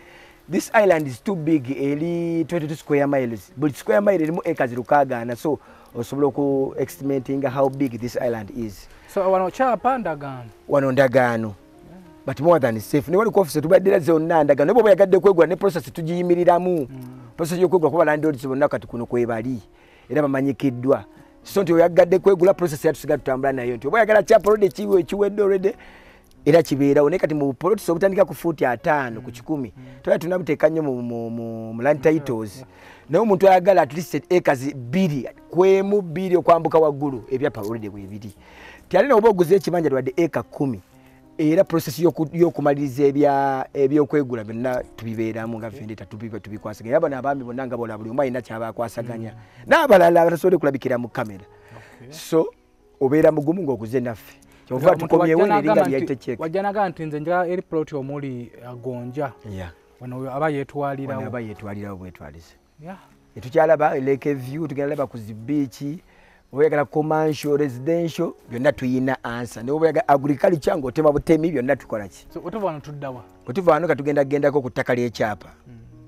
This island is too big, eli 22 square miles, but square mile erimu acres lukagana, so osobola ku estimating how big this island is. So wano chapa ndagano ndagano but more than safe ne wali ku office tubadde zonna ndagano nebo yagadde kwegula ne process tugiyimiriramu process yo kwegula kuba landlords bonna kati kuno kwebali era bamanyikiddwa so nti yagadde kwegula process yatusiga tutambula nayo nti oyagala chapa road ekiwedde already era kibeera one kati mu plot so butandika ku futi 5 ku 10 toya tunabuteeka nnyo mu land titles naye omuntu ayagala at least acres 2 kwemu 2 okwambuka waggulu ebyapa already bwebiri tyalina oba oguze ekibanja lwadde acre 10 era process y'okumaliriza ebyokwegula byonna tubibeeramu nga vendetta tubikwasaganya abana abaami bonna nga bola buli omu alina kyabakwasaganya n'abalala batasobole kulabikira mu kamera so obeera mugumu ng'oguze naffe wajjanaga nti nze njagala eri plot omuli agonja wano aba yeetwalirawo bwetwalize etukyalaba Lake View tugenda laba ku beach oyagala commercial residential byonna tuyina answer ne oyagala agriculture ng'otema butemi byonna tukola ki otuva wano tuddawa otuva wano katugendagendako ku ttaka ly'ekyapa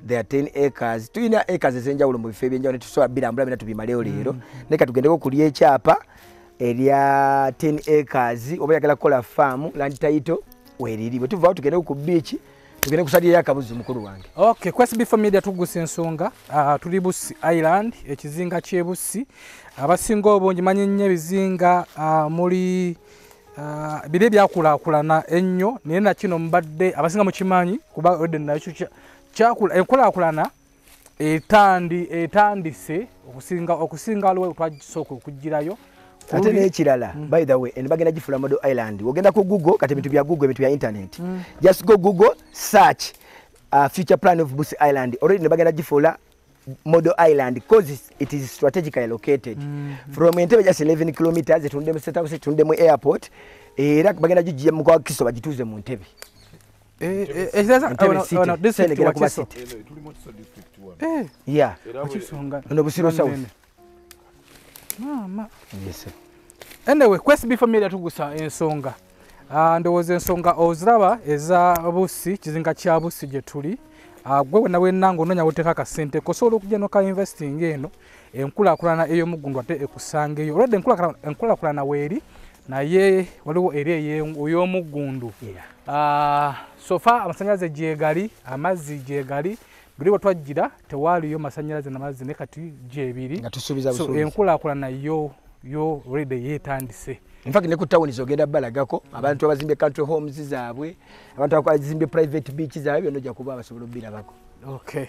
there are 10 acres tuyina acres ez'enjawulo mu bifo ebyenjawulo ne tusobola birambula byonna tubimaleyo leero naye katugendeko ku ly'ekyapa erya 10 acres oba yagala kukola farm land title weriri bwe tuva tugende ku beach tugende kusalira akabuzi mukulu wange. Okay, Quest Before Media tugusa ensonga tuli Busi Island ekizinga kye Busi abasinga obungi manyi nnyo ebizinga muli bire byakulaakulana ennyo naye nakino mbadde abasinga mukimanyi kuba odde nakyo kyakula enkulaakulana etandise okusinga waliwo twagisooka okugirayo ate n'ekirala by the way bagenda gifula Model Island ogenda ku Google kati ebintu bya Google ebintu bya internet just go Google search future plan of Busi Island already bagenda gifula Model Island because it is strategically located from Entebbe just 11 kilometers tunde mu set house tunde mu airport era bagenda gijje mu kwa Kiso bagituze mu Entebbe no Busiro South. Mama. Yes. Anyway, Quest Before Media tugusa ensonga. Ndowooza ensonga oziraba eza Busi kizinga kya Busi gye tuli. Gwe nawe nango nonya woteka ka sente kosobola okujja no ka investing eno enkulaakulana ey'omuggundu ate ekusanga eyo. Already enkulaakulana weeri naye waliwo eri ey'omuggundu. Sofa amasanyalaze gyegali amazzi gyegali buli watwajjira tewaaliyo masanyalaze n'amazzi ne kati gyebiri nga tusuubiza busuubiza so enkulaakulana yo already yeetandise. In fact ne ku town zogenda balagako abantu abazimbe country homes zaabwe abantu abazimbe private beach zaabwe byonna ojja kuba basobola obbirabako. Okay.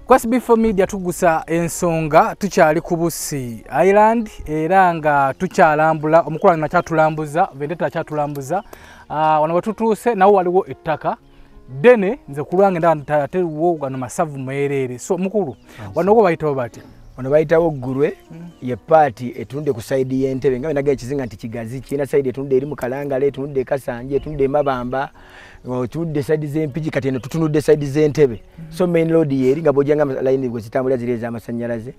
SB4 Media tugusa ensonga tukyali ku Bussi Island era nga tukyalambula omukulu na kyatulambuza vendetta kyatulambuza wano wetutuuse nawo waliwo ettaka dene nze kulwange ndatewo gano masavu merere so mukulu wano bayitawo bati wano bayitawo gurwe ye party etunde ku side y'Entebbe nga naga ekizinga nti kigazi kina side etunde eri mu Kalangala etunde Kasanje etunde Mabamba tunde side z'Empigi kati eno tutunudde side z'Entebbe so main road yeri nga bojanga line gwe zitambula zireza amasanyalaze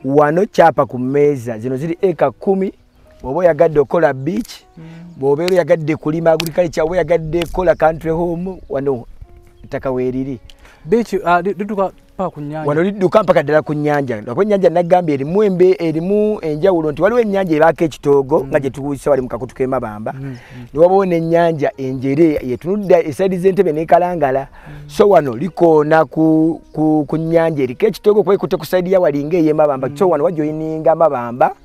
wano chapa ku meza zino ziri eka 10 bobo yagadde okola beach bobero yagadde kulima agriculture bobo yagadde kola country home wano takaweriri beach dutuka pa kunyanja wano liduka mpaka ddala ku nnyanja lako nnyanja nagambye erimu erimu enjawulo nti waliwo ennyanja ebaka ekitogo nga gye tuwisa wali mu Kakutu Mabamba niwabawo n'ennyanja enjere yetunudde esaidi z'Entebbe ne Kalangala so wano likoona ku nnyanja eriko ekitogo kwekutte ku saidi ya walinga ey'Emabamba so wano wajoyininga Mabamba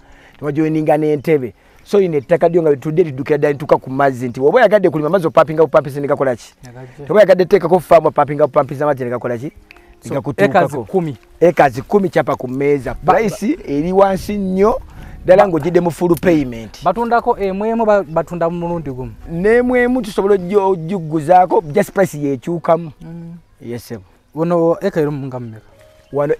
wajoyininga n'Entebbe so ine ettaka lyo nga tudde lidukira ddala ntuka ku mazzi nti oba yagadde kulima amazzi opampinga bupampisi ne gakola ki oba yagadde teekako faamu opampinga bupampisi amazzi ne gakola ki Ekazi 10 chapa ku meza price eri wansi nnyo dala ngojide mu full payment batundako emwemu batunda mu mulundi gumu nemwemu tusobola ojjuguzaako just price yekyukamu yesebo wono eka ero mungameka wano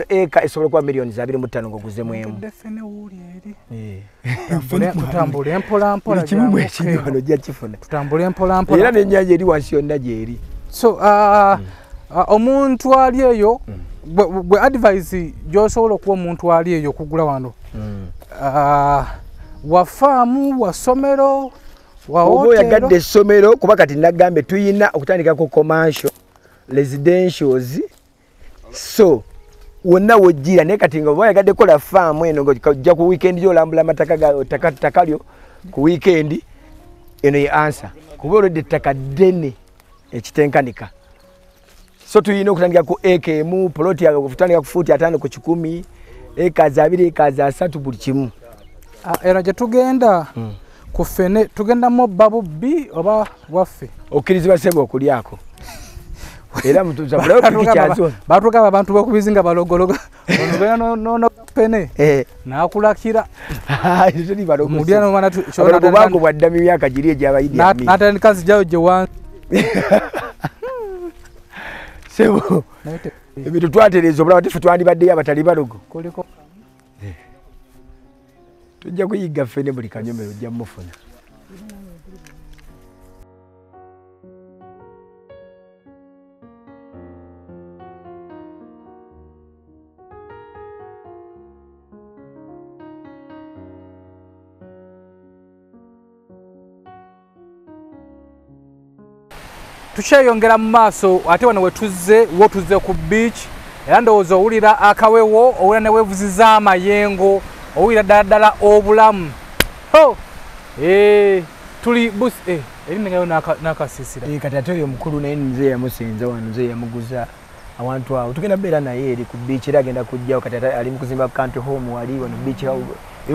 eka esobola kuba millions 25 ngoguze mwemu defene uli eri tutambule mpola mpola kimwe ekiri wano jja kifuna tutambule mpola mpola era n'ennyanja eri wansi yonna gyeri so omuntu ali eyo bwe advice gyosobola okuwa omuntu ali eyo okugula wano wafaamu wasomero oba yagadde essomero kuba kati nagambe tuyina okutandikako commercial residentials so wonna wojjira naye kati nga oba yagadde kola faamu eno ng'ojja ku weekend gyolambula amataka lyo ku weekend eno ye answer kuba olwedde ettaka ddene ekitenkanika so tuyina okutandika ku ekemu ploti ya kutandika ku futi 5 ku 10 ekazi 2 ekazi 3 buli kimu era je tugenda ku fene tugenda mo babu B oba waffe okirizibwa sebo okulyako era mutuza bulawo kikyazo batuka abantu bakubizinga balogologa no fene nakulakira izoli balogo mudiano mana shora bango bwadami myaka giri ejabayidi natani kazi jayo je wan sebo ebintu twaterezo bula batifu twandibadde abatali balogo koliko tujja kuyiga fene buli kanyomero jja mufuna tukyeyongera mu maaso ate wano wetuze ku beach era ndowooza owulira akawewo owulira ne weevuziza amayengo owulira ddala obulamu tuli Bussi eri nengayo n'akasiisira kati ate oyo omukulu naye nze yamusinza wano nze yamuguza awantu awo tugenda beera naye eri ku beach era agenda kujjawo kati ali mu kuzimba country home wali wano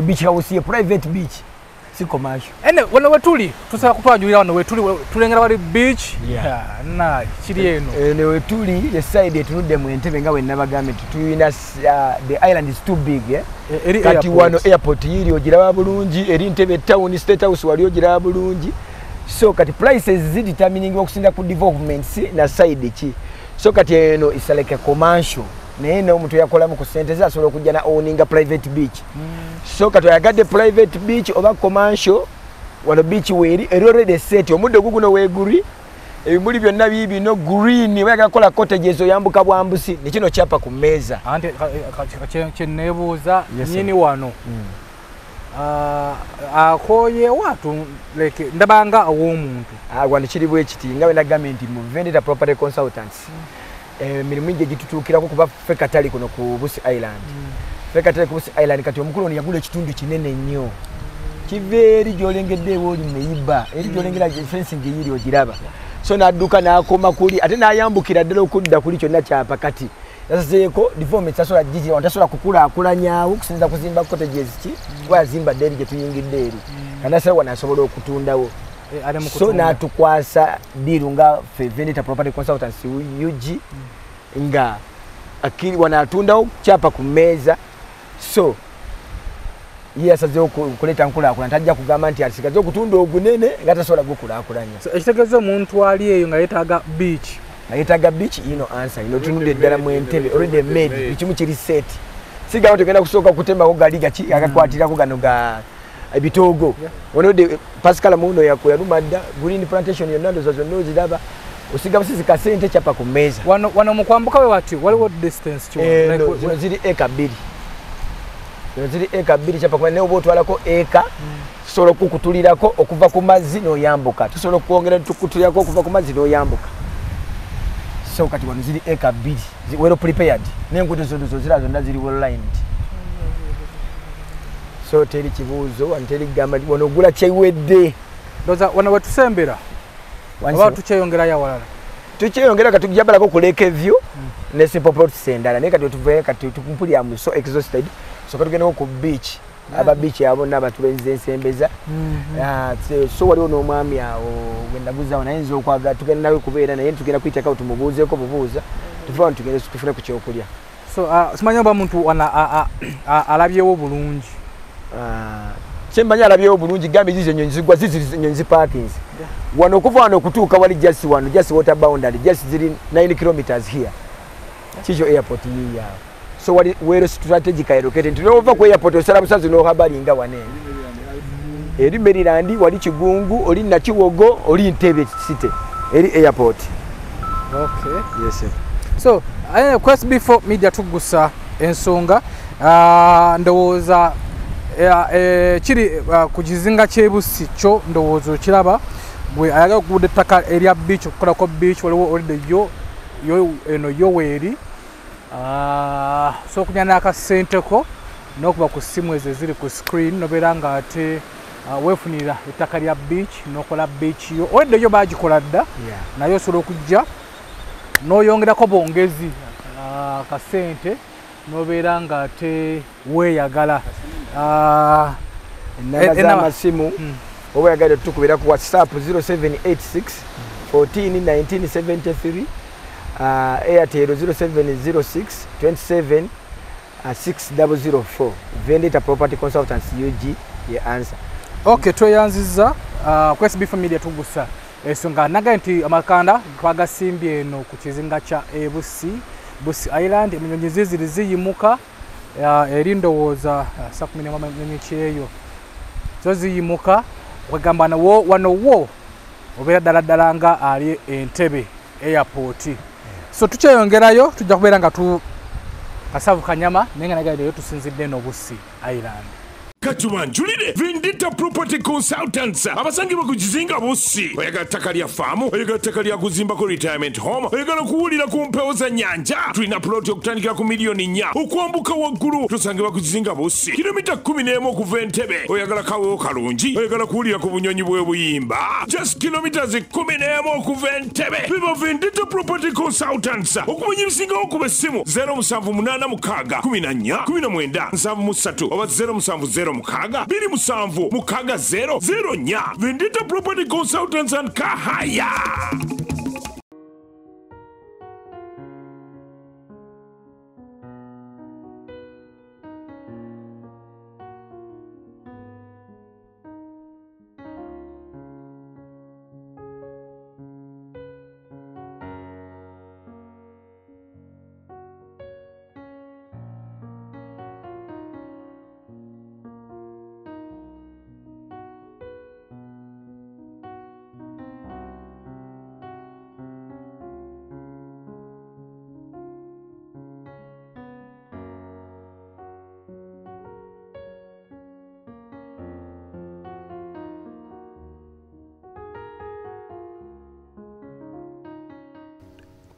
beach house ye private beach si commercial ene wano wetuli tusaba kutwajulira wano wetuli tulengera wali beach na kiri eno wetuli ye side etunudde mu Entebbe nga wenna bagambe tuyina the island is too big kati wano airport yiri ogiraba bulungi eri Entebbe town state house wali ogiraba bulungi so kati prices zidetermining okusinda ku developments na side ki so kati eno is like a commercial naye n'omuntu yakolamu ku sente ze asobola okujja na owninga private beach so kati oyagadde private beach oba commercial wano beach weeri eri already set omuddo guguno weeguri ebimuli byonna biibino green oba yagakola cottages oyambuka bwambusi nekino kyapa ku mmeeza anti kyeneebuuza nyini wano akoye watu like ndabanga aw'omuntu wano kiri bwe kiti nga we nagambye nti mu Vendetta Property Consultants mirimu mingi gitutuukirako kuba ffe katali kuno ku Bussi Island ffe katali ku Bussi Island kati omukulu ono yagula ekitundu kinene nnyo kiva eri gy'olengedde ewa oli neyiba eri gy'olengera fencing eyiri ogiraba so n'adduka n'akoma kuli ate n'ayambukira ddala okudda kuli kyonna kyapa kati yasazeeko development tasobola gigi tasobola kukulaakulanyaawo okusinza kuzimba cottages ki kuba yazimbadde eri gye tuyingidde eri kanasala wano asobola okutundawo so n'atukwasa diiru nga Vendetta Property Consultants UG nga akiri wanatundawo chapa ku mmeeza so yasazeewo kuleeta nkulaakulana tajja kugamba nti asigaze okutunda ogunene nga tasobola gukulaakulanya ekitegeeza omuntu ali eyo nga yeetaaga beach ino answer ino tunudde eddala mu entebe already made ekimu kiri set sigamba tugenda kusooka kutemako gali gaki agakwatirako gano ga ebitoogo onode Pascal Muno yaluma dda green plantation yonna ndoza zonna oziraba osiga busisi kasente chapa ku mmeeza wano mu kwambuka we wati waliwo distance zino ziri eka 2 ziri eka 2 chapa ku ne obotwalako eka solo kukutulirako okuva ku mazzi n'oyambuka tusobola kwongera tukutulirako okuva ku mazzi n'oyambuka so kati wano ziri eka 2 well prepared n'enguudo zonna ziri well lined so teri kibuuzo anteri gamba wano ogula kyewedde ndoza wano wetusembera oba tukyeyongerayo awalala tukyeyongera kati tujabalako ku Lake View ne Simple Plots endala naye kati tuveyo kati tukumpulira mu so exhausted so katugendako ku beach aba beach yabo n'abatulenzi ensembeza so waliwo n'omwami awo wendaguzawo naye nza okwaga tugenda nawe kubeera naye tugenda kuyitako tumubuuzeeko bubuuza tuve wano tugende tufune ku kyokulya so simanyi oba muntu alabyewo bulungi kyemanya alabyewo bulungi gambe zizo ennyonyi zigwa zinyonyi parkings wano okuva wano okutuuka wali just wano just water boundary just ziri 9 kilometers here kikyo airport yiyawo so wali wero strategically located nova ku airport osala busazi n'ohabalinga wanene eri Maryland wali Kigungu oli Nakiwogo oli Ntebe city eri airport okay yes sir. So Quest before media tugusa ensonga ndowooza kiri ku kizinga ky'ebusi kyo ndowooza okiraba bwe ayaga okuguda ettaka erya beach okukolako beach waliwo olidde yo weeri so okunya n'akasenteko n'okuba ku ssimu ezo eziri ku screen nobeera nga ate weefunira ettaka lya beach n'okola beach yo olidde yo baagikola dda naye osobola okujja n'oyongerako bwongezi akasente nobeera nga ate weeyagala enamba z'amasimu oba oyagala tukubira ku WhatsApp 0786 14 1973 Airtel 0706 27 6004 Vendetta Property Consultants UG ye answer. Okay, tweyanziza Quest before media tugusa ensonga naga nti amakanda twagasimbye eno ku kizinga kya Busi Island enyonyi ziziri ziyimuka eri ndowooza saa 11 kyeyo zo ziyimuka wegamba wano wo obeera ddala nga ali Entebbe airport so tukyeyongerayo tujja kubeera nga Kasavu Kanyama naye nga nagayo tusinzidde eno Busi Island. Katubanjulire Vendetta Property Consultants abasangibwa ku kizinga Busi oyagala ttaka lya faamu oyagala ttaka lya kuzimbako retirement home oyagala kuwulira ku mpewo za nyanja tulina ploti okutandikira ku miliyoni 4 okwambuka waggulu tusangibwa ku kizinga Busi kilomita 11 okuva Entebbe oyagala kawewo kalungi oyagala kuwulira ku bunyonyi bw'ebuyimba just kilometers 11 okuva Entebbe biba Vendetta Property Consultants okumanya ebisingawo kuba essimu 0786 14 19 73 oba 070 Mukaga, Biri Musamvu, Mukaga 0 nya. Vendetta Property Consultants and Kahaya.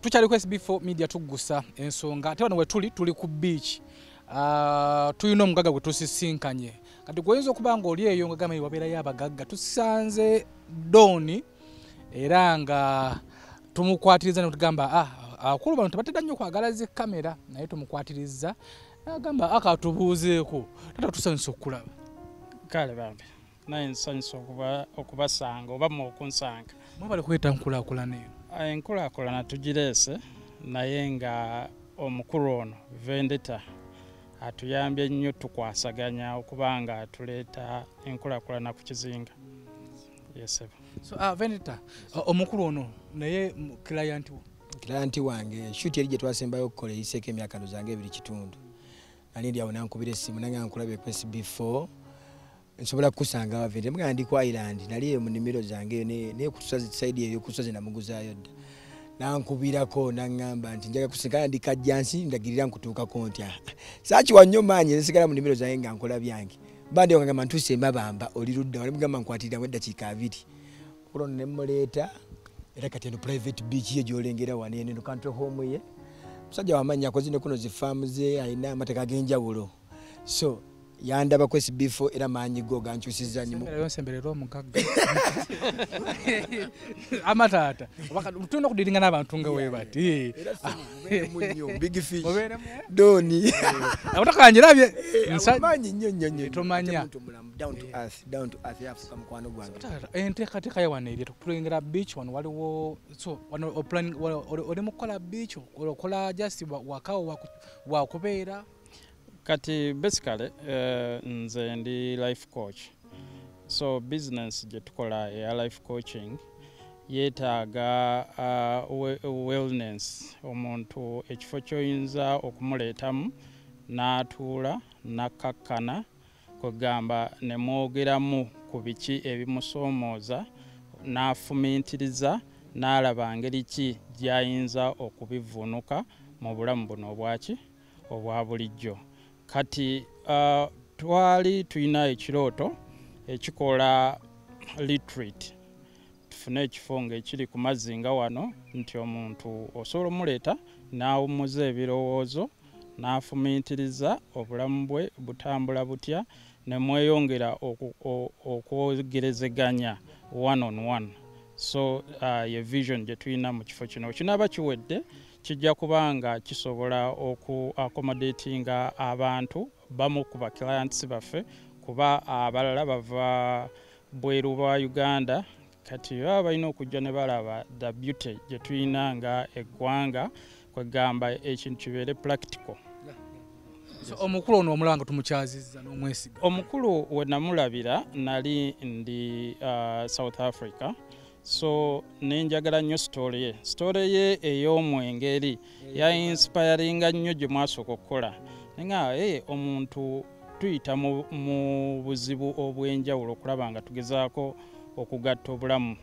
Tukyali Quest before media tugusa ensonga ate wano we tuli ku beach tulina omugaga gwe tusisinkanye kati goyinza okuba nga oli eyo nga gamba wabeerayo abagagga tusanze Doni era nga tumukwatiriza ne tugamba akulu bano tebatedda nnyo kwagala zi kamera naye tumukwatiriza agamba akatubuuzeeko tata tusanyusa okulaba kale bambi naye nsanyusa okubasanga oba mw'okunsanga mwebale kweta nkulaakulana eno enkulaakulana tugireese naye nga omukulu ono Vendetta atuyambye nnyo tukwasaganya okubanga atuleeta enkulaakulana ku kizinga. Yes. So Vendetta omukulu ono naye client wange shoot yali gye twasembayo okukola eyiseeko emyaka zange 2 kitundu. Nali ndi awo nankubira essimu nange nkulabe ku SB4 nsobola kukusanga Vendetta mga ndi ku Island nali mu nimiro zange ne kutusazi side eyo kutusazi namuguzaayo dda. Nankubirako nangamba nti njaga kusikala ndi kajjansi ndagirira nkutuukako ntya. Saachi wannyo maanyi nsigala mu nimiro zange nga nkola byange. Bandi okangamba ntuse mabamba oli ludda wali mugamba nkwatira mu eddakiika 2. Kulo ne muleeta era kati eno private beach ye gyolengera wanene no country home ye. Musajja wamanya akoze ne kuno zi farm ze alina amateeka ag'enjawulo. So yandaba ku SB4 era maanyi go gankyusiza nimo. Semberero omukaga. Amatata. Tuna kudiringa n'abantu nga we bati. Big fish. Doni. Abutakanjira bye. Maanyi nnyo tomanya. Down to earth yafuka mukwano gwange. Enteekateeka yawanirira tukulengera beach wano waliwo so wano plan oli mukola beach okola just wakawo wakubeera. Kati basically nze ndi life coach. So business gye tukola ya life coaching yeetaaga wellness omuntu ekifo kyoyinza okumuleetamu n'atuula n'akkakkana kwegamba ne mwogeramu ku biki ebimusoomooza n'afumiitiriza n'alaba ngeri ki gy'ayinza okubivuunuka mu bulamu buno obwa bulijjo. Kati twali tulina ekirooto ekikola retreat. Tufune ekifo ng'ekiri ku mazzi nga wano nti omuntu osobola omuleeta n'awummuza ebirowoozo n'afumiitiriza obulamu bwe butambula butya ne mweyongera okwogerezeganya one on one. So ye vision gye tulina mu kifo kino kinaaba kiwedde kijja kubanga kisobola accommodatinga abantu bamu ku ba clients baffe kuba abalala bava bweru bwa Uganda kati baba balina okujja ne balaba the beauty gye tulina nga eggwanga kwegamba ekintu kibeere practical. So omukulu ono omulanga tumukyazizza n'omwesiga. Omukulu we namulabira nali ndi South Africa. So nenjagala nnyo story ye ey'omwengeri ya inspiringa nnyo gye mwasooka okukola. Nenga omuntu tuyita mu buzibu obw'enjawulo okulaba nga tugezaako okugatta obulamu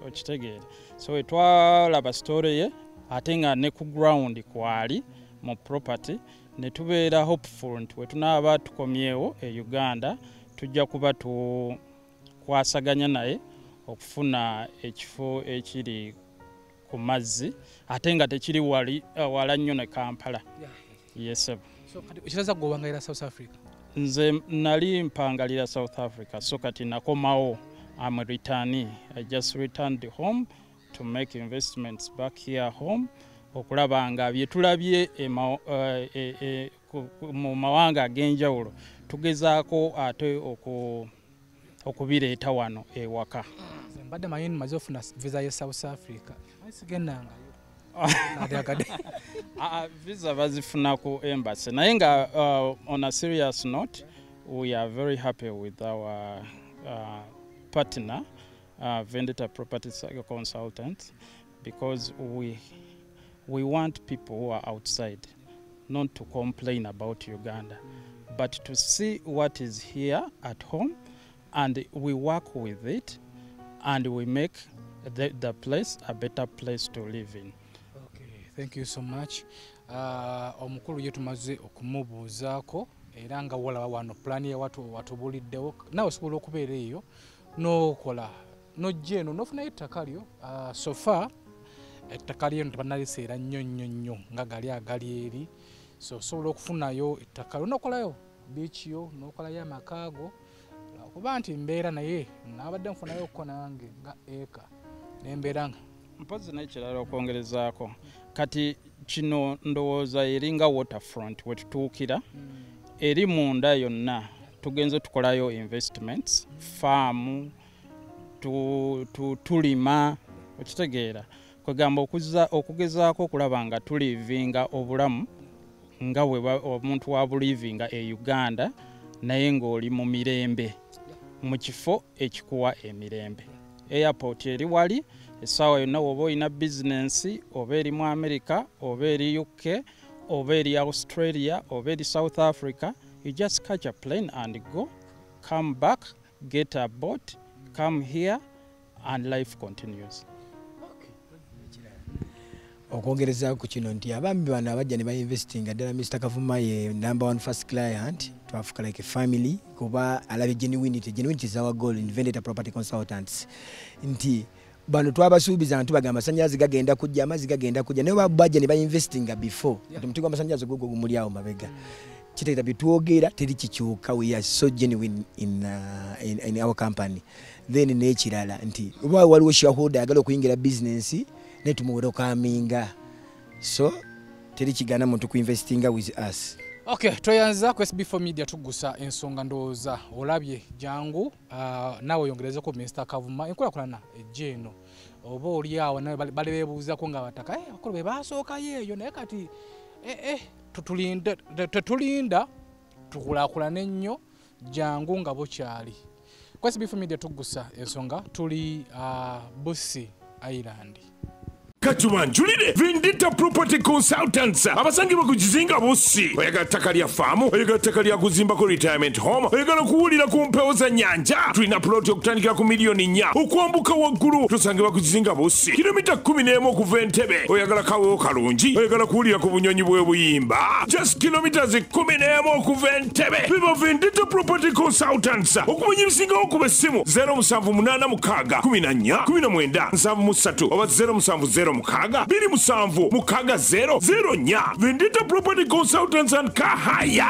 okitegeere. So twalaba story ye ate nga ne ku ground kwali mu property ne tubeera hopeful nti we tunaaba tukomyewo e Uganda tujja kuba tukwasaganya naye okufuna ekifo ekiri ku mazzi ate nga tekiri wala nnyo ne Kampala. Yes. So kati ekiraza gobangayira South Africa. Nze nali mpangalira South Africa so kati nakomawo. I'm a returnee. I just returned home to make investments back here home. Okulaba nga bye tulabye mu mawanga ag'enjawulo tugezaako ate okubireeta wano ewaka. Mbadde mayini maze ofuna visa ya South Africa. Asigenanga visa bazifuna ku embassy. Naye nga on a serious note, we are very happy with our partner, Vendetta Property Consultants, because we want people who are outside not to complain about Uganda, but to see what is here at home, and we work with it, and we make the place a better place to live in. Okay, thank you so much. Omukulu yetumaze okumubuuzaako era nga walaba wano plan ya watubuliddewo nawe osobola okubeera eyo n'okola n'ojja eno n'ofunayo ettaka lyo so far ettaka lyo tebanaliseera nnyo nga gali agali eri so osobola okufunayo ettaka lyo n'okolayo beach yo n'okolayo amakaago kuba nti mbeera naye nabadde nfunayo okko nange nga eka nembeera nga mpozi n'ekirala okwongerezaako kati kino ndowooza eringa waterfront wetutuukira eri munda yonna tugenze tukolayo investments farm tulima okitegeera kwegamba okugezaako okulaba nga tulivinga obulamu nga bwe omuntu wa bulivinga e Uganda naye ng'oli mu mirembe mu kifo ekikuwa emirembe. Airport eri wali essaawa yonna woba olina bizinensi oba eri mu America oba eri UK oba eri Australia oba eri South Africa, you just catch a plane and go, come back, get a boat, come here and life continues. Okwongereza ku kino nti abambi bano abajja ne bainvestinga ddala Mr. Kavuma ye number one first client to Africa like a family kuba alabe genuinity is our goal in Vendetta Property Consultants nti bano twabasuubiza nti bagamba amasannyalaze gagenda kujja amazzi gagenda kujja naye babajja ne bainvestinga before nti mutigo amasannyalaze gogo gumuli awo mabega kitegeeza bitwogera teri kikyuka, we are so genuine in our company. Then n'ekirala nti oba waliwo shareholder agala okuyingira business netumuwera okaminga, so teri kigana muntu kuinvestinga with us. Okay, toyanza ku SB4 Media tugusa ensonga ndowooza olabye jangu nawe oyongerezeko Mr. Kavuma enkulakulana ejjeeno oba oli awo nawe bali beebuuzako nga bataka bakolo be baasookayo eyo naye kati tetulinda tukulaakulane ennyo jangu nga bukyali. Ku SB4 Media tugusa ensonga tuli Bussi Island. Katumanjulire Vendetta Property Consultants abasangi bakujizinga Bussi oyagala ttaka lya faamu oyagala ttaka lya kuzimbako retirement home oyagala kuwulira ku mpewo za nnyanja tulina ploti okutandikira ku miliyoni 4 okwambuka waggulu tusange bakujizinga Bussi kilomita 11 okuva Entebbe oyagala kawewo kalungi oyagala kuwulira ku bunyonyi bw'ebuyimba just kilometers 11 okuva Entebbe biba Vendetta Property Consultants okumanya ebisingawo kuba essimu 078 14 14 7 oba 070 Mukaga, Biri Musamvu, Mukaga 004, Vendetta Property Consultants and Kahaya.